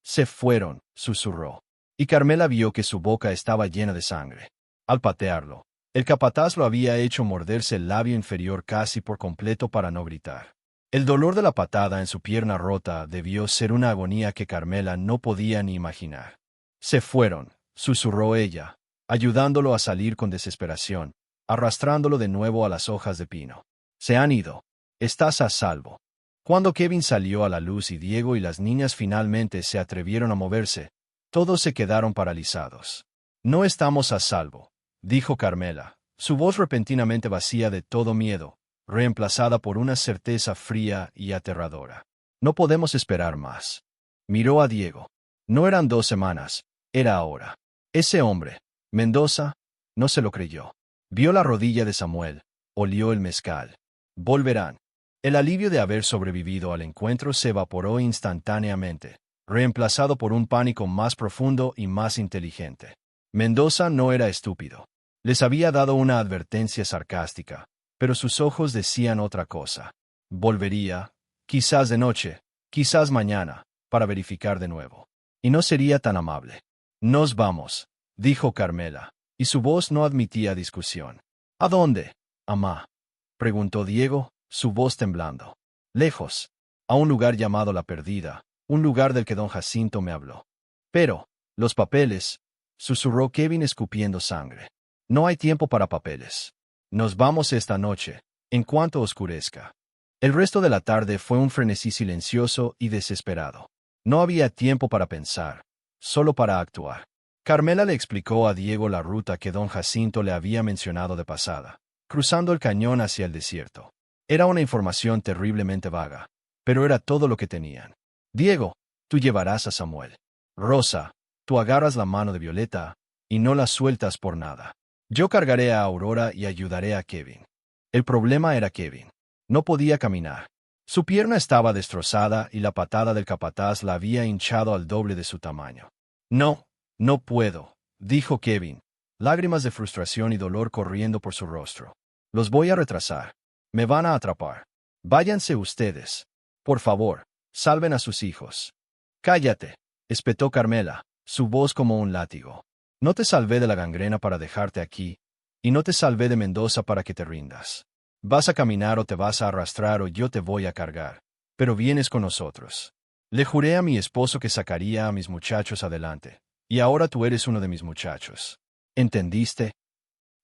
Se fueron, susurró. Y Carmela vio que su boca estaba llena de sangre. Al patearlo, el capataz lo había hecho morderse el labio inferior casi por completo para no gritar. El dolor de la patada en su pierna rota debió ser una agonía que Carmela no podía ni imaginar. Se fueron, susurró ella, ayudándolo a salir con desesperación, arrastrándolo de nuevo a las hojas de pino. Se han ido. Estás a salvo. Cuando Kevin salió a la luz y Diego y las niñas finalmente se atrevieron a moverse, todos se quedaron paralizados. No estamos a salvo, dijo Carmela, su voz repentinamente vacía de todo miedo, reemplazada por una certeza fría y aterradora. No podemos esperar más. Miró a Diego. No eran 2 semanas, era ahora. Ese hombre, Mendoza, no se lo creyó. Vio la rodilla de Samuel, olió el mezcal. Volverán. El alivio de haber sobrevivido al encuentro se evaporó instantáneamente, reemplazado por un pánico más profundo y más inteligente. Mendoza no era estúpido. Les había dado una advertencia sarcástica, pero sus ojos decían otra cosa. Volvería, quizás de noche, quizás mañana, para verificar de nuevo. Y no sería tan amable. Nos vamos, dijo Carmela, y su voz no admitía discusión. ¿A dónde, amá? Preguntó Diego, su voz temblando. Lejos, a un lugar llamado La Perdida, un lugar del que don Jacinto me habló. Pero, los papeles, susurró Kevin escupiendo sangre. No hay tiempo para papeles. Nos vamos esta noche, en cuanto oscurezca. El resto de la tarde fue un frenesí silencioso y desesperado. No había tiempo para pensar, solo para actuar. Carmela le explicó a Diego la ruta que don Jacinto le había mencionado de pasada, cruzando el cañón hacia el desierto. Era una información terriblemente vaga, pero era todo lo que tenían. Diego, tú llevarás a Samuel. Rosa, tú agarras la mano de Violeta, y no la sueltas por nada. Yo cargaré a Aurora y ayudaré a Kevin. El problema era Kevin. No podía caminar. Su pierna estaba destrozada y la patada del capataz la había hinchado al doble de su tamaño. No, no puedo, dijo Kevin, lágrimas de frustración y dolor corriendo por su rostro. Los voy a retrasar. Me van a atrapar. Váyanse ustedes. Por favor, salven a sus hijos. Cállate, espetó Carmela, su voz como un látigo. No te salvé de la gangrena para dejarte aquí, y no te salvé de Mendoza para que te rindas. Vas a caminar o te vas a arrastrar o yo te voy a cargar. Pero vienes con nosotros. Le juré a mi esposo que sacaría a mis muchachos adelante, y ahora tú eres uno de mis muchachos. ¿Entendiste?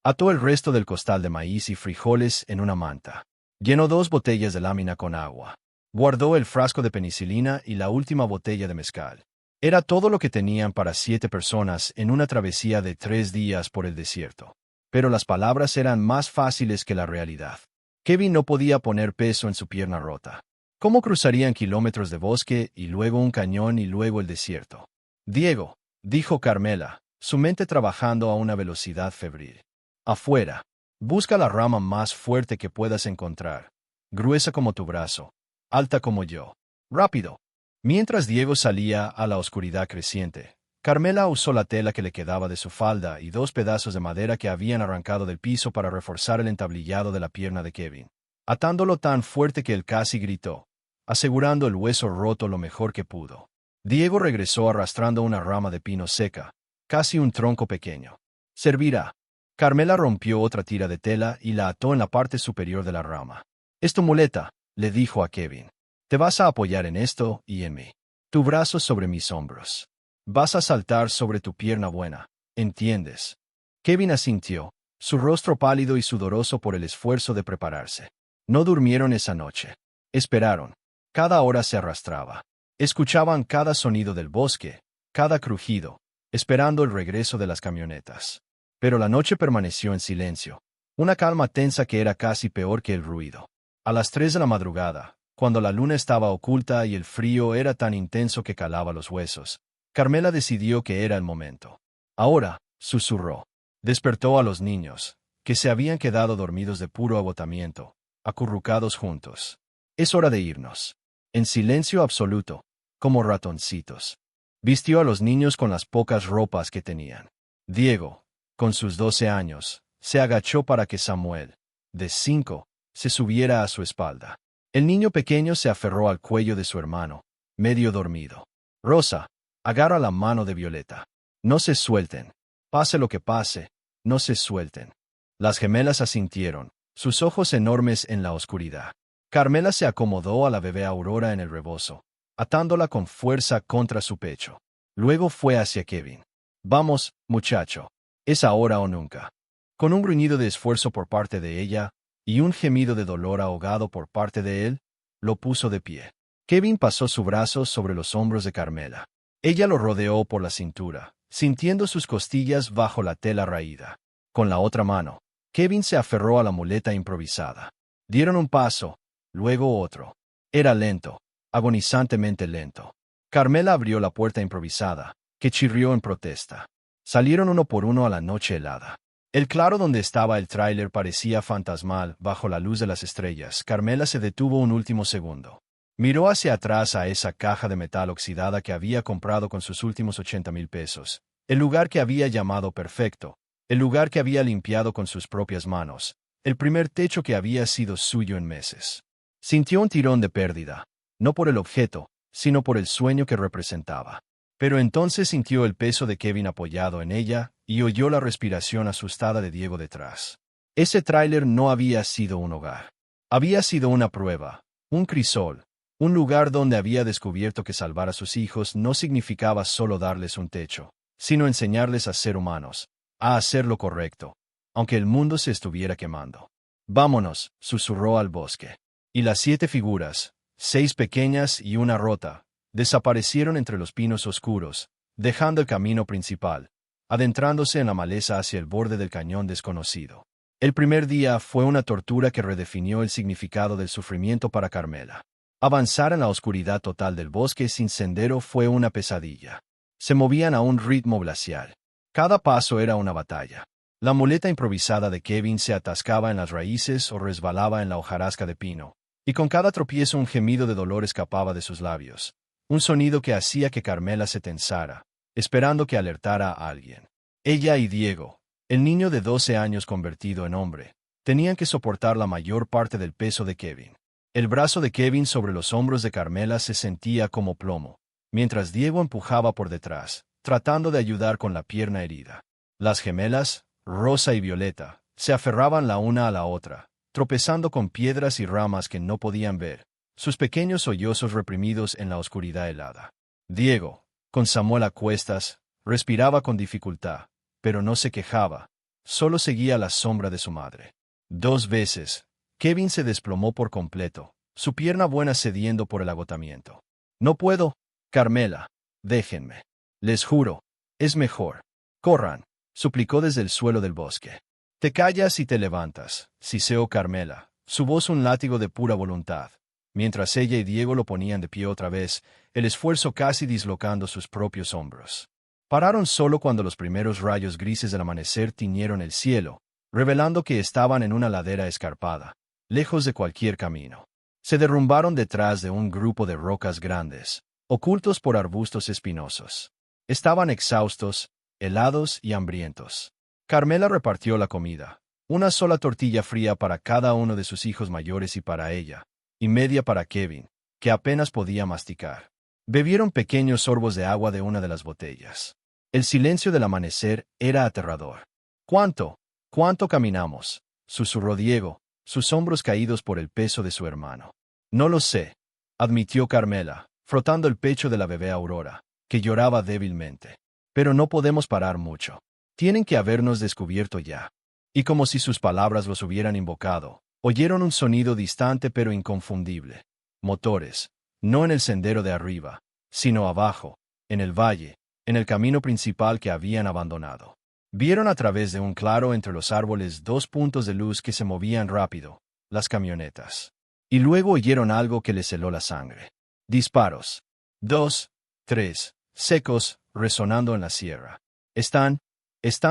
Ató el resto del costal de maíz y frijoles en una manta. Llenó 2 botellas de lámina con agua. Guardó el frasco de penicilina y la última botella de mezcal. Era todo lo que tenían para 7 personas en una travesía de 3 días por el desierto. Pero las palabras eran más fáciles que la realidad. Kevin no podía poner peso en su pierna rota. ¿Cómo cruzarían kilómetros de bosque y luego un cañón y luego el desierto? Diego, dijo Carmela, su mente trabajando a una velocidad febril. Afuera. Busca la rama más fuerte que puedas encontrar. Gruesa como tu brazo. Alta como yo. Rápido. Mientras Diego salía a la oscuridad creciente, Carmela usó la tela que le quedaba de su falda y 2 pedazos de madera que habían arrancado del piso para reforzar el entablillado de la pierna de Kevin, atándolo tan fuerte que él casi gritó, asegurando el hueso roto lo mejor que pudo. Diego regresó arrastrando una rama de pino seca, casi un tronco pequeño. Servirá. Carmela rompió otra tira de tela y la ató en la parte superior de la rama. Es tu muleta, le dijo a Kevin. Te vas a apoyar en esto y en mí. Tu brazo sobre mis hombros. Vas a saltar sobre tu pierna buena, ¿entiendes? Kevin asintió, su rostro pálido y sudoroso por el esfuerzo de prepararse. No durmieron esa noche. Esperaron. Cada hora se arrastraba. Escuchaban cada sonido del bosque, cada crujido, esperando el regreso de las camionetas. Pero la noche permaneció en silencio, una calma tensa que era casi peor que el ruido. A las 3 de la madrugada, cuando la luna estaba oculta y el frío era tan intenso que calaba los huesos, Carmela decidió que era el momento. Ahora, susurró. Despertó a los niños, que se habían quedado dormidos de puro agotamiento, acurrucados juntos. Es hora de irnos. En silencio absoluto, como ratoncitos. Vistió a los niños con las pocas ropas que tenían. Diego, con sus 12 años, se agachó para que Samuel, de 5, se subiera a su espalda. El niño pequeño se aferró al cuello de su hermano, medio dormido. Rosa, agarra la mano de Violeta. No se suelten. Pase lo que pase, no se suelten. Las gemelas asintieron, sus ojos enormes en la oscuridad. Carmela se acomodó a la bebé Aurora en el rebozo, atándola con fuerza contra su pecho. Luego fue hacia Kevin. Vamos, muchacho. Es ahora o nunca. Con un gruñido de esfuerzo por parte de ella, y un gemido de dolor ahogado por parte de él, lo puso de pie. Kevin pasó su brazo sobre los hombros de Carmela. Ella lo rodeó por la cintura, sintiendo sus costillas bajo la tela raída. Con la otra mano, Kevin se aferró a la muleta improvisada. Dieron un paso, luego otro. Era lento, agonizantemente lento. Carmela abrió la puerta improvisada, que chirrió en protesta. Salieron uno por uno a la noche helada. El claro donde estaba el tráiler parecía fantasmal bajo la luz de las estrellas. Carmela se detuvo un último segundo. Miró hacia atrás a esa caja de metal oxidada que había comprado con sus últimos 80,000 pesos, el lugar que había llamado perfecto, el lugar que había limpiado con sus propias manos, el primer techo que había sido suyo en meses. Sintió un tirón de pérdida, no por el objeto, sino por el sueño que representaba. Pero entonces sintió el peso de Kevin apoyado en ella y oyó la respiración asustada de Diego detrás. Ese tráiler no había sido un hogar. Había sido una prueba, un crisol. Un lugar donde había descubierto que salvar a sus hijos no significaba solo darles un techo, sino enseñarles a ser humanos, a hacer lo correcto, aunque el mundo se estuviera quemando. Vámonos, susurró al bosque. Y las 7 figuras, 6 pequeñas y una rota, desaparecieron entre los pinos oscuros, dejando el camino principal, adentrándose en la maleza hacia el borde del cañón desconocido. El primer día fue una tortura que redefinió el significado del sufrimiento para Carmela. Avanzar en la oscuridad total del bosque sin sendero fue una pesadilla. Se movían a un ritmo glacial. Cada paso era una batalla. La muleta improvisada de Kevin se atascaba en las raíces o resbalaba en la hojarasca de pino, y con cada tropiezo un gemido de dolor escapaba de sus labios, un sonido que hacía que Carmela se tensara, esperando que alertara a alguien. Ella y Diego, el niño de 12 años convertido en hombre, tenían que soportar la mayor parte del peso de Kevin. El brazo de Kevin sobre los hombros de Carmela se sentía como plomo, mientras Diego empujaba por detrás, tratando de ayudar con la pierna herida. Las gemelas, Rosa y Violeta, se aferraban la una a la otra, tropezando con piedras y ramas que no podían ver, sus pequeños sollozos reprimidos en la oscuridad helada. Diego, con Samuel a cuestas, respiraba con dificultad, pero no se quejaba, solo seguía la sombra de su madre. 2 veces, Kevin se desplomó por completo, su pierna buena cediendo por el agotamiento. No puedo, Carmela, déjenme. Les juro, es mejor. Corran, suplicó desde el suelo del bosque. Te callas y te levantas, siseó Carmela, su voz un látigo de pura voluntad, mientras ella y Diego lo ponían de pie otra vez, el esfuerzo casi dislocando sus propios hombros. Pararon solo cuando los primeros rayos grises del amanecer tiñeron el cielo, revelando que estaban en una ladera escarpada, lejos de cualquier camino. Se derrumbaron detrás de un grupo de rocas grandes, ocultos por arbustos espinosos. Estaban exhaustos, helados y hambrientos. Carmela repartió la comida, una sola tortilla fría para cada uno de sus hijos mayores y para ella, y media para Kevin, que apenas podía masticar. Bebieron pequeños sorbos de agua de una de las botellas. El silencio del amanecer era aterrador. ¿Cuánto caminamos?, susurró Diego, sus hombros caídos por el peso de su hermano. No lo sé, admitió Carmela, frotando el pecho de la bebé Aurora, que lloraba débilmente. Pero no podemos parar mucho. Tienen que habernos descubierto ya. Y como si sus palabras los hubieran invocado, oyeron un sonido distante pero inconfundible. Motores, no en el sendero de arriba, sino abajo, en el valle, en el camino principal que habían abandonado. Vieron a través de un claro entre los árboles 2 puntos de luz que se movían rápido, las camionetas. Y luego oyeron algo que les heló la sangre. Disparos. 2, 3, secos, resonando en la sierra. Están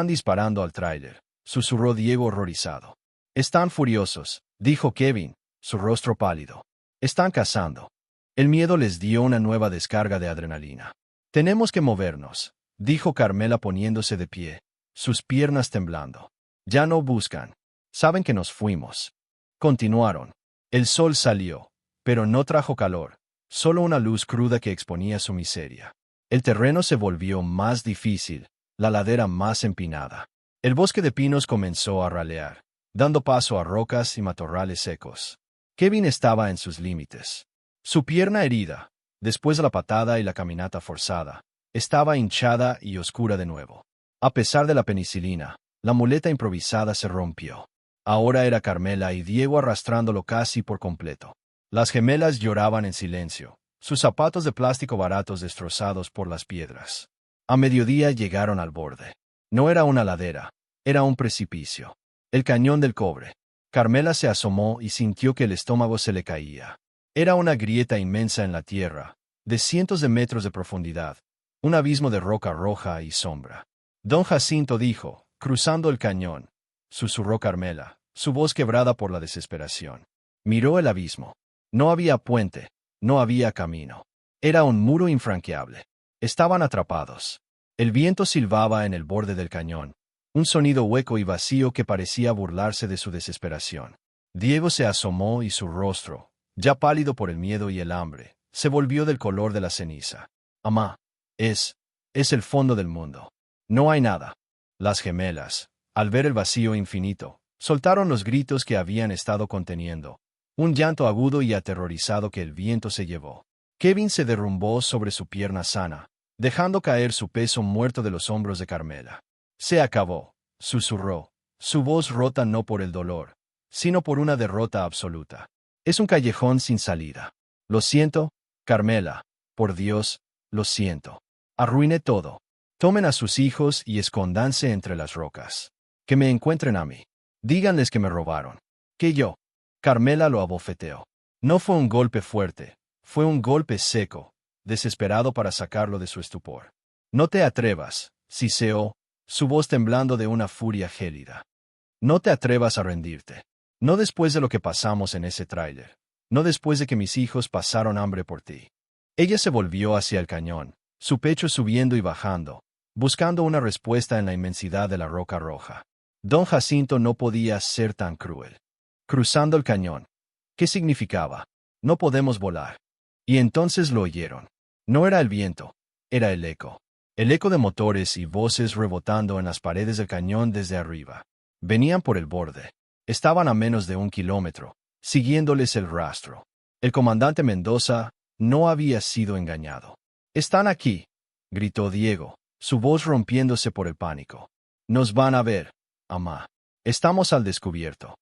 disparando al tráiler, susurró Diego horrorizado. Están furiosos, dijo Kevin, su rostro pálido. Están cazando. El miedo les dio una nueva descarga de adrenalina. Tenemos que movernos, dijo Carmela poniéndose de pie, sus piernas temblando. Ya no buscan. Saben que nos fuimos. Continuaron. El sol salió, pero no trajo calor, solo una luz cruda que exponía su miseria. El terreno se volvió más difícil, la ladera más empinada. El bosque de pinos comenzó a ralear, dando paso a rocas y matorrales secos. Kevin estaba en sus límites. Su pierna herida, después de la patada y la caminata forzada, estaba hinchada y oscura de nuevo. A pesar de la penicilina, la muleta improvisada se rompió. Ahora era Carmela y Diego arrastrándolo casi por completo. Las gemelas lloraban en silencio, sus zapatos de plástico baratos destrozados por las piedras. A mediodía llegaron al borde. No era una ladera, era un precipicio. El cañón del cobre. Carmela se asomó y sintió que el estómago se le caía. Era una grieta inmensa en la tierra, de cientos de metros de profundidad, un abismo de roca roja y sombra. Don Jacinto dijo, cruzando el cañón, susurró Carmela, su voz quebrada por la desesperación. Miró el abismo. No había puente, no había camino. Era un muro infranqueable. Estaban atrapados. El viento silbaba en el borde del cañón, un sonido hueco y vacío que parecía burlarse de su desesperación. Diego se asomó y su rostro, ya pálido por el miedo y el hambre, se volvió del color de la ceniza. Amá, es el fondo del mundo. No hay nada. Las gemelas, al ver el vacío infinito, soltaron los gritos que habían estado conteniendo, un llanto agudo y aterrorizado que el viento se llevó. Kevin se derrumbó sobre su pierna sana, dejando caer su peso muerto de los hombros de Carmela. Se acabó, susurró, su voz rota no por el dolor, sino por una derrota absoluta. Es un callejón sin salida. Lo siento, Carmela, por Dios, lo siento. Arruiné todo. Tomen a sus hijos y escóndanse entre las rocas. Que me encuentren a mí. Díganles que me robaron. Que yo. Carmela lo abofeteó. No fue un golpe fuerte, fue un golpe seco, desesperado para sacarlo de su estupor. No te atrevas, siseó, su voz temblando de una furia gélida. No te atrevas a rendirte. No después de lo que pasamos en ese tráiler. No después de que mis hijos pasaron hambre por ti. Ella se volvió hacia el cañón, su pecho subiendo y bajando, buscando una respuesta en la inmensidad de la roca roja. Don Jacinto no podía ser tan cruel. Cruzando el cañón. ¿Qué significaba? No podemos volar. Y entonces lo oyeron. No era el viento, era el eco. El eco de motores y voces rebotando en las paredes del cañón desde arriba. Venían por el borde. Estaban a menos de 1 kilómetro, siguiéndoles el rastro. El comandante Mendoza no había sido engañado. «Están aquí», gritó Diego, su voz rompiéndose por el pánico. «Nos van a ver, amá. Estamos al descubierto».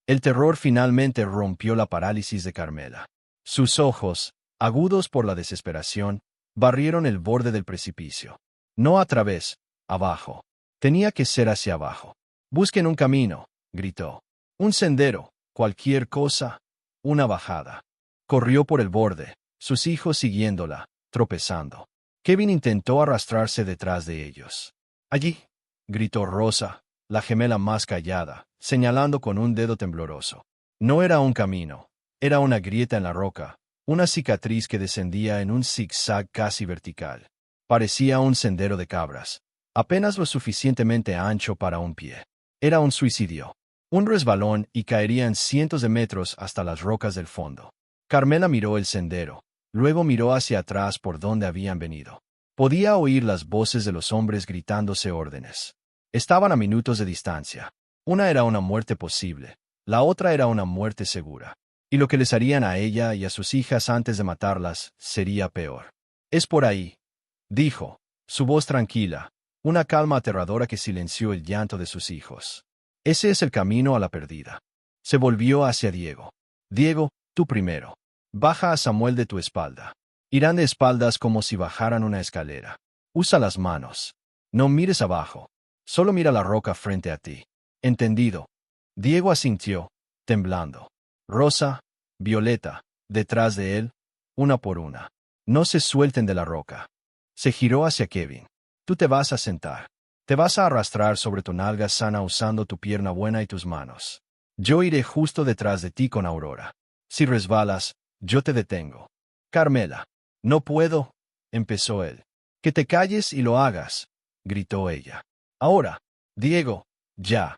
El terror finalmente rompió la parálisis de Carmela. Sus ojos, agudos por la desesperación, barrieron el borde del precipicio. No a través, abajo. Tenía que ser hacia abajo. «Busquen un camino», gritó. «Un sendero, cualquier cosa, una bajada». Corrió por el borde, sus hijos siguiéndola, tropezando. Kevin intentó arrastrarse detrás de ellos. «Allí», gritó Rosa, la gemela más callada, señalando con un dedo tembloroso. No era un camino, era una grieta en la roca, una cicatriz que descendía en un zigzag casi vertical. Parecía un sendero de cabras, apenas lo suficientemente ancho para un pie. Era un suicidio. Un resbalón y caerían cientos de metros hasta las rocas del fondo. Carmela miró el sendero, luego miró hacia atrás por donde habían venido. Podía oír las voces de los hombres gritándose órdenes. Estaban a minutos de distancia. Una era una muerte posible, la otra era una muerte segura. Y lo que les harían a ella y a sus hijas antes de matarlas sería peor. «Es por ahí», dijo, su voz tranquila, una calma aterradora que silenció el llanto de sus hijos. «Ese es el camino a la perdida». Se volvió hacia Diego. «Diego, tú primero. Baja a Samuel de tu espalda. Irán de espaldas como si bajaran una escalera. Usa las manos. No mires abajo. Solo mira la roca frente a ti». «Entendido». Diego asintió, temblando. Rosa, Violeta, detrás de él, una por una. «No se suelten de la roca». Se giró hacia Kevin. «Tú te vas a sentar. Te vas a arrastrar sobre tu nalga sana usando tu pierna buena y tus manos. Yo iré justo detrás de ti con Aurora. Si resbalas, yo te detengo». «Carmela». «No puedo», empezó él. «Que te calles y lo hagas», gritó ella. «Ahora, Diego, ya».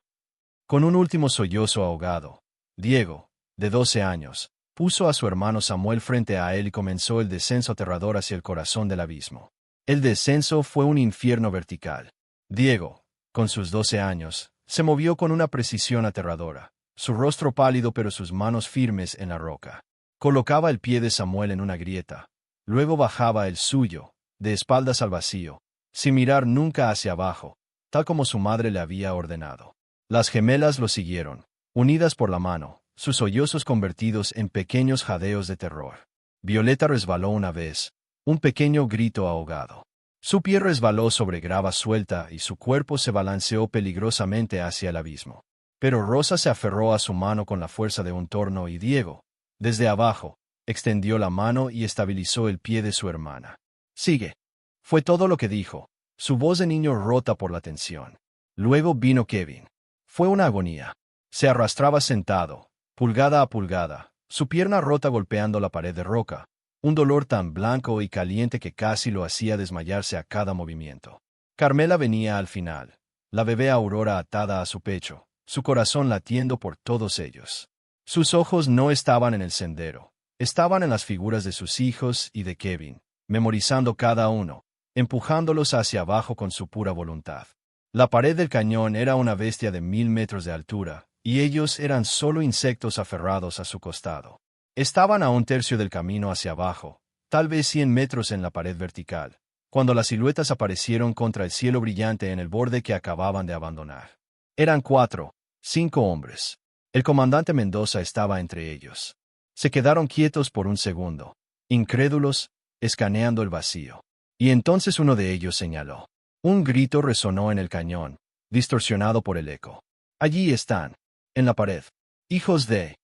Con un último sollozo ahogado, Diego, de 12 años, puso a su hermano Samuel frente a él y comenzó el descenso aterrador hacia el corazón del abismo. El descenso fue un infierno vertical. Diego, con sus 12 años, se movió con una precisión aterradora, su rostro pálido pero sus manos firmes en la roca. Colocaba el pie de Samuel en una grieta, luego bajaba el suyo, de espaldas al vacío, sin mirar nunca hacia abajo, tal como su madre le había ordenado. Las gemelas lo siguieron, unidas por la mano, sus sollozos convertidos en pequeños jadeos de terror. Violeta resbaló una vez, un pequeño grito ahogado. Su pie resbaló sobre grava suelta y su cuerpo se balanceó peligrosamente hacia el abismo. Pero Rosa se aferró a su mano con la fuerza de un torno y Diego, desde abajo, extendió la mano y estabilizó el pie de su hermana. «Sigue». Fue todo lo que dijo, su voz de niño rota por la tensión. Luego vino Kevin. Fue una agonía. Se arrastraba sentado, pulgada a pulgada, su pierna rota golpeando la pared de roca, un dolor tan blanco y caliente que casi lo hacía desmayarse a cada movimiento. Carmela venía al final, la bebé Aurora atada a su pecho, su corazón latiendo por todos ellos. Sus ojos no estaban en el sendero, estaban en las figuras de sus hijos y de Kevin, memorizando cada uno, empujándolos hacia abajo con su pura voluntad. La pared del cañón era una bestia de 1000 metros de altura, y ellos eran solo insectos aferrados a su costado. Estaban a un tercio del camino hacia abajo, tal vez 100 metros en la pared vertical, cuando las siluetas aparecieron contra el cielo brillante en el borde que acababan de abandonar. Eran 4, 5 hombres. El comandante Mendoza estaba entre ellos. Se quedaron quietos por un segundo, incrédulos, escaneando el vacío. Y entonces uno de ellos señaló. Un grito resonó en el cañón, distorsionado por el eco. «Allí están, en la pared. Hijos de...».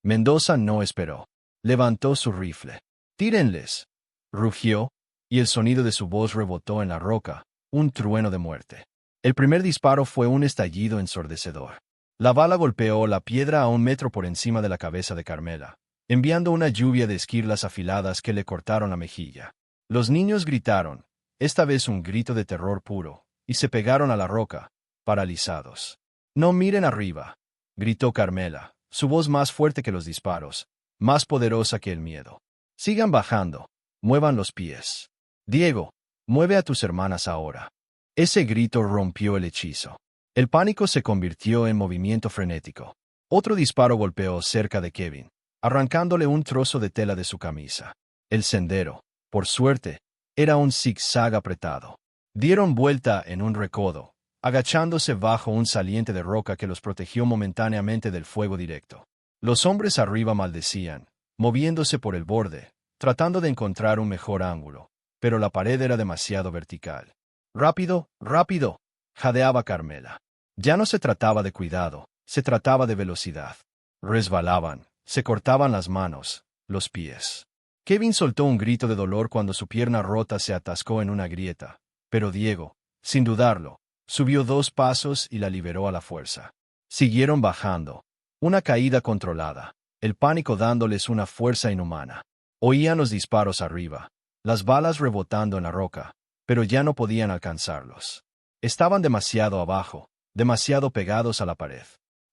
Mendoza no esperó. Levantó su rifle. «Tírenles», rugió, y el sonido de su voz rebotó en la roca, un trueno de muerte. El primer disparo fue un estallido ensordecedor. La bala golpeó la piedra a 1 metro por encima de la cabeza de Carmela, enviando una lluvia de esquirlas afiladas que le cortaron la mejilla. Los niños gritaron, esta vez un grito de terror puro, y se pegaron a la roca, paralizados. «No miren arriba», gritó Carmela, su voz más fuerte que los disparos, más poderosa que el miedo. «Sigan bajando, muevan los pies. Diego, mueve a tus hermanas ahora». Ese grito rompió el hechizo. El pánico se convirtió en movimiento frenético. Otro disparo golpeó cerca de Kevin, arrancándole un trozo de tela de su camisa. El sendero, por suerte, era un zigzag apretado. Dieron vuelta en un recodo, agachándose bajo un saliente de roca que los protegió momentáneamente del fuego directo. Los hombres arriba maldecían, moviéndose por el borde, tratando de encontrar un mejor ángulo, pero la pared era demasiado vertical. «Rápido, rápido», jadeaba Carmela. Ya no se trataba de cuidado, se trataba de velocidad. Resbalaban, se cortaban las manos, los pies. Kevin soltó un grito de dolor cuando su pierna rota se atascó en una grieta, pero Diego, sin dudarlo, subió 2 pasos y la liberó a la fuerza. Siguieron bajando. Una caída controlada, el pánico dándoles una fuerza inhumana. Oían los disparos arriba, las balas rebotando en la roca, pero ya no podían alcanzarlos. Estaban demasiado abajo, demasiado pegados a la pared.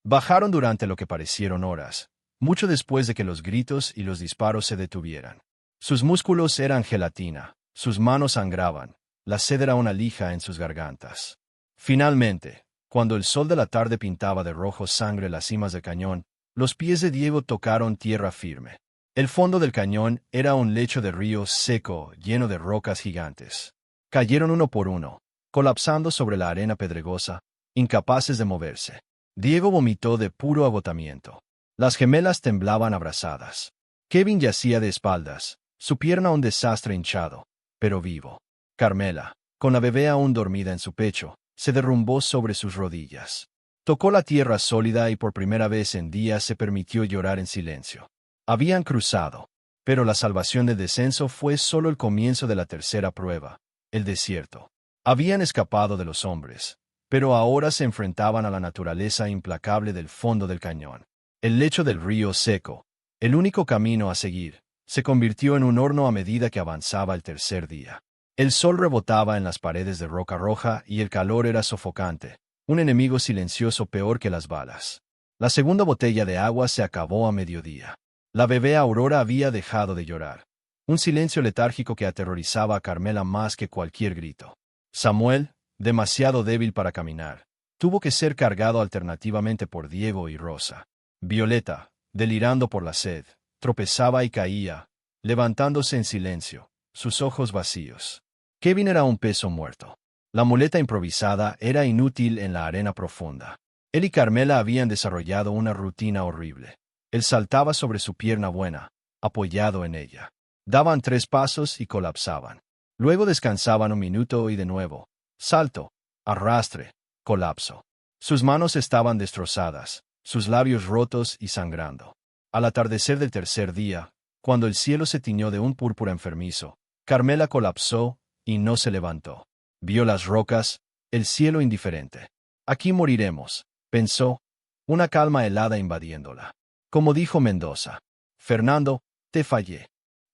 Bajaron durante lo que parecieron horas, mucho después de que los gritos y los disparos se detuvieran. Sus músculos eran gelatina, sus manos sangraban, la sed era una lija en sus gargantas. Finalmente, cuando el sol de la tarde pintaba de rojo sangre las cimas del cañón, los pies de Diego tocaron tierra firme. El fondo del cañón era un lecho de río seco lleno de rocas gigantes. Cayeron uno por uno, colapsando sobre la arena pedregosa, incapaces de moverse. Diego vomitó de puro agotamiento. Las gemelas temblaban abrazadas. Kevin yacía de espaldas, su pierna un desastre hinchado, pero vivo. Carmela, con la bebé aún dormida en su pecho, se derrumbó sobre sus rodillas. Tocó la tierra sólida y por primera vez en días se permitió llorar en silencio. Habían cruzado, pero la salvación del descenso fue solo el comienzo de la tercera prueba, el desierto. Habían escapado de los hombres, pero ahora se enfrentaban a la naturaleza implacable del fondo del cañón. El lecho del río seco, el único camino a seguir, se convirtió en un horno a medida que avanzaba el tercer día. El sol rebotaba en las paredes de roca roja y el calor era sofocante, un enemigo silencioso peor que las balas. La segunda botella de agua se acabó a mediodía. La bebé Aurora había dejado de llorar. Un silencio letárgico que aterrorizaba a Carmela más que cualquier grito. Samuel, demasiado débil para caminar, tuvo que ser cargado alternativamente por Diego y Rosa. Violeta, delirando por la sed, tropezaba y caía, levantándose en silencio, sus ojos vacíos. Kevin era un peso muerto. La muleta improvisada era inútil en la arena profunda. Él y Carmela habían desarrollado una rutina horrible. Él saltaba sobre su pierna buena, apoyado en ella. Daban 3 pasos y colapsaban. Luego descansaban un minuto y de nuevo. Salto, arrastre, colapso. Sus manos estaban destrozadas, sus labios rotos y sangrando. Al atardecer del tercer día, cuando el cielo se tiñó de un púrpura enfermizo, Carmela colapsó y no se levantó. Vio las rocas, el cielo indiferente. Aquí moriremos, pensó, una calma helada invadiéndola. Como dijo Mendoza, Fernando, te fallé.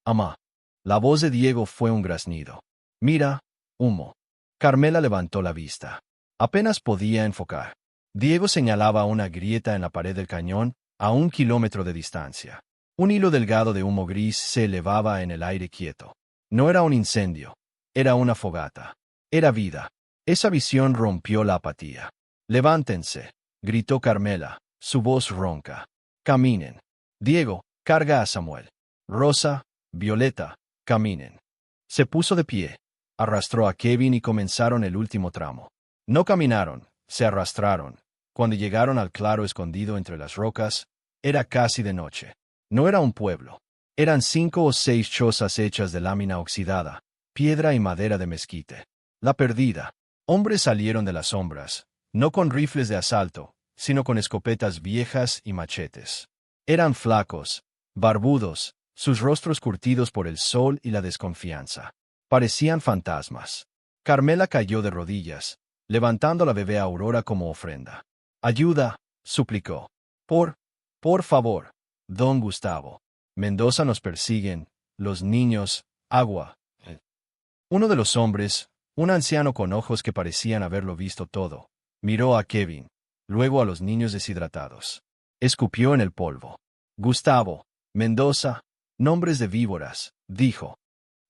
Amá. La voz de Diego fue un graznido. Mira, humo. Carmela levantó la vista. Apenas podía enfocar. Diego señalaba una grieta en la pared del cañón, a 1 kilómetro de distancia. Un hilo delgado de humo gris se elevaba en el aire quieto. No era un incendio. Era una fogata. Era vida. Esa visión rompió la apatía. «Levántense», gritó Carmela, su voz ronca. «Caminen. Diego, carga a Samuel. Rosa, Violeta, caminen». Se puso de pie, arrastró a Kevin y comenzaron el último tramo. No caminaron, se arrastraron. Cuando llegaron al claro escondido entre las rocas, era casi de noche. No era un pueblo. Eran 5 o 6 chozas hechas de lámina oxidada, piedra y madera de mezquite. La perdida. Hombres salieron de las sombras, no con rifles de asalto, sino con escopetas viejas y machetes. Eran flacos, barbudos, sus rostros curtidos por el sol y la desconfianza. Parecían fantasmas. Carmela cayó de rodillas, levantando a la bebé Aurora como ofrenda. «Ayuda», suplicó. Por favor, don Gustavo. Mendoza nos persiguen, los niños, agua. Uno de los hombres, un anciano con ojos que parecían haberlo visto todo, miró a Kevin, luego a los niños deshidratados. Escupió en el polvo. Gustavo, Mendoza, nombres de víboras, dijo.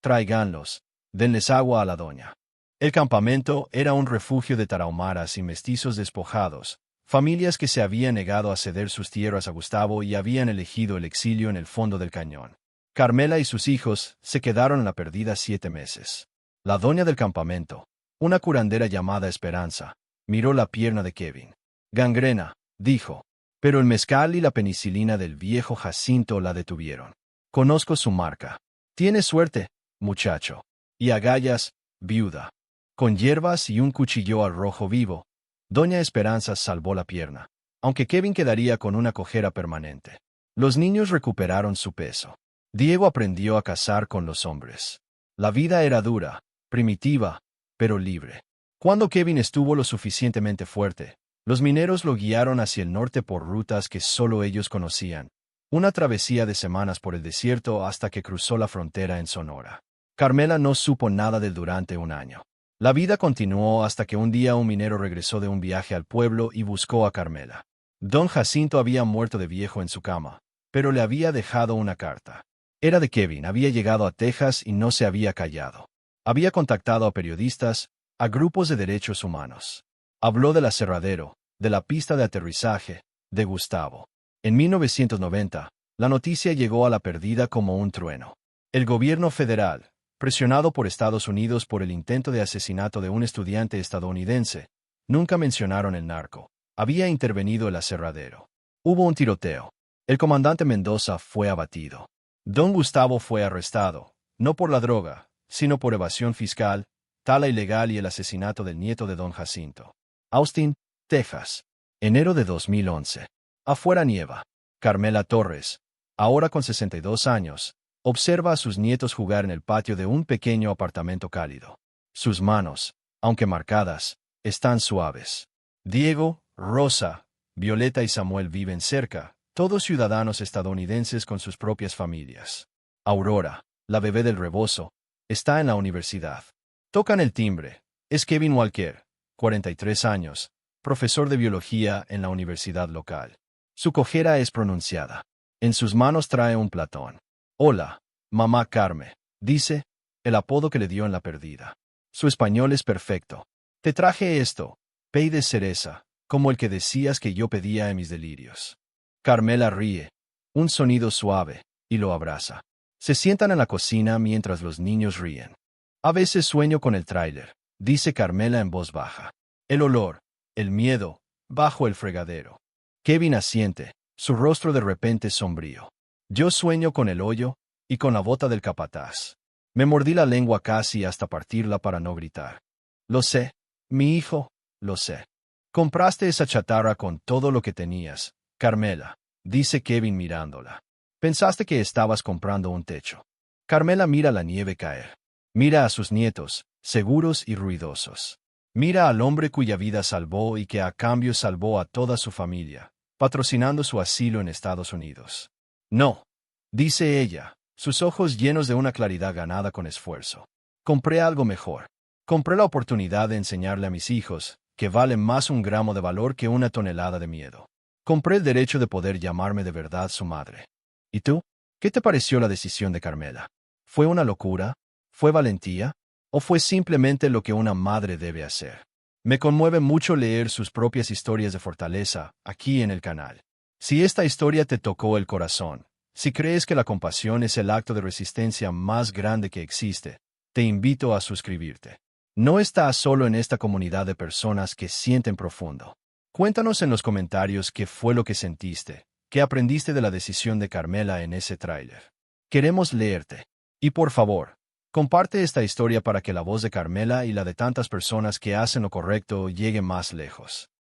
Tráiganlos, denles agua a la doña. El campamento era un refugio de tarahumaras y mestizos despojados, familias que se habían negado a ceder sus tierras a Gustavo y habían elegido el exilio en el fondo del cañón. Carmela y sus hijos se quedaron en la perdida 7 meses. La doña del campamento, una curandera llamada Esperanza, miró la pierna de Kevin. Gangrena, dijo, pero el mezcal y la penicilina del viejo Jacinto la detuvieron. Conozco su marca. Tiene suerte, muchacho. Y agallas, viuda. Con hierbas y un cuchillo al rojo vivo, doña Esperanza salvó la pierna, aunque Kevin quedaría con una cojera permanente. Los niños recuperaron su peso. Diego aprendió a cazar con los hombres. La vida era dura, primitiva, pero libre. Cuando Kevin estuvo lo suficientemente fuerte, los mineros lo guiaron hacia el norte por rutas que solo ellos conocían. Una travesía de semanas por el desierto hasta que cruzó la frontera en Sonora. Carmela no supo nada del durante un año. La vida continuó hasta que un día un minero regresó de un viaje al pueblo y buscó a Carmela. Don Jacinto había muerto de viejo en su cama, pero le había dejado una carta. Era de Kevin, había llegado a Texas y no se había callado. Había contactado a periodistas, a grupos de derechos humanos. Habló del aserradero, de la pista de aterrizaje, de Gustavo. En 1990, la noticia llegó a la perdida como un trueno. El gobierno federal, presionado por Estados Unidos por el intento de asesinato de un estudiante estadounidense, nunca mencionaron el narco. Había intervenido el aserradero. Hubo un tiroteo. El comandante Mendoza fue abatido. Don Gustavo fue arrestado, no por la droga, sino por evasión fiscal, tala ilegal y el asesinato del nieto de don Jacinto. Austin, Texas. Enero de 2011. Afuera nieva. Carmela Torres, ahora con 62 años, observa a sus nietos jugar en el patio de un pequeño apartamento cálido. Sus manos, aunque marcadas, están suaves. Diego, Rosa, Violeta y Samuel viven cerca, todos ciudadanos estadounidenses con sus propias familias. Aurora, la bebé del rebozo, está en la universidad. Tocan el timbre. Es Kevin Walker, 43 años, profesor de biología en la universidad local. Su cojera es pronunciada. En sus manos trae un platón. Hola, mamá Carme, dice, el apodo que le dio en la perdida. Su español es perfecto. Te traje esto, pey de cereza, como el que decías que yo pedía en mis delirios. Carmela ríe, un sonido suave, y lo abraza. Se sientan en la cocina mientras los niños ríen. A veces sueño con el tráiler, dice Carmela en voz baja. El olor, el miedo, bajo el fregadero. Kevin asiente, su rostro de repente sombrío. Yo sueño con el hoyo, y con la bota del capataz. Me mordí la lengua casi hasta partirla para no gritar. Lo sé, mi hijo, lo sé. Compraste esa chatarra con todo lo que tenías, Carmela, dice Kevin mirándola. Pensaste que estabas comprando un techo. Carmela mira la nieve caer. Mira a sus nietos, seguros y ruidosos. Mira al hombre cuya vida salvó y que a cambio salvó a toda su familia, patrocinando su asilo en Estados Unidos. No, dice ella, sus ojos llenos de una claridad ganada con esfuerzo. Compré algo mejor. Compré la oportunidad de enseñarle a mis hijos, que vale más un gramo de valor que una tonelada de miedo. Compré el derecho de poder llamarme de verdad su madre. ¿Y tú? ¿Qué te pareció la decisión de Carmela? ¿Fue una locura? ¿Fue valentía? ¿O fue simplemente lo que una madre debe hacer? Me conmueve mucho leer sus propias historias de fortaleza, aquí en el canal. Si esta historia te tocó el corazón, si crees que la compasión es el acto de resistencia más grande que existe, te invito a suscribirte. No estás solo en esta comunidad de personas que sienten profundo. Cuéntanos en los comentarios qué fue lo que sentiste, qué aprendiste de la decisión de Carmela en ese tráiler. Queremos leerte. Y por favor, comparte esta historia para que la voz de Carmela y la de tantas personas que hacen lo correcto llegue más lejos.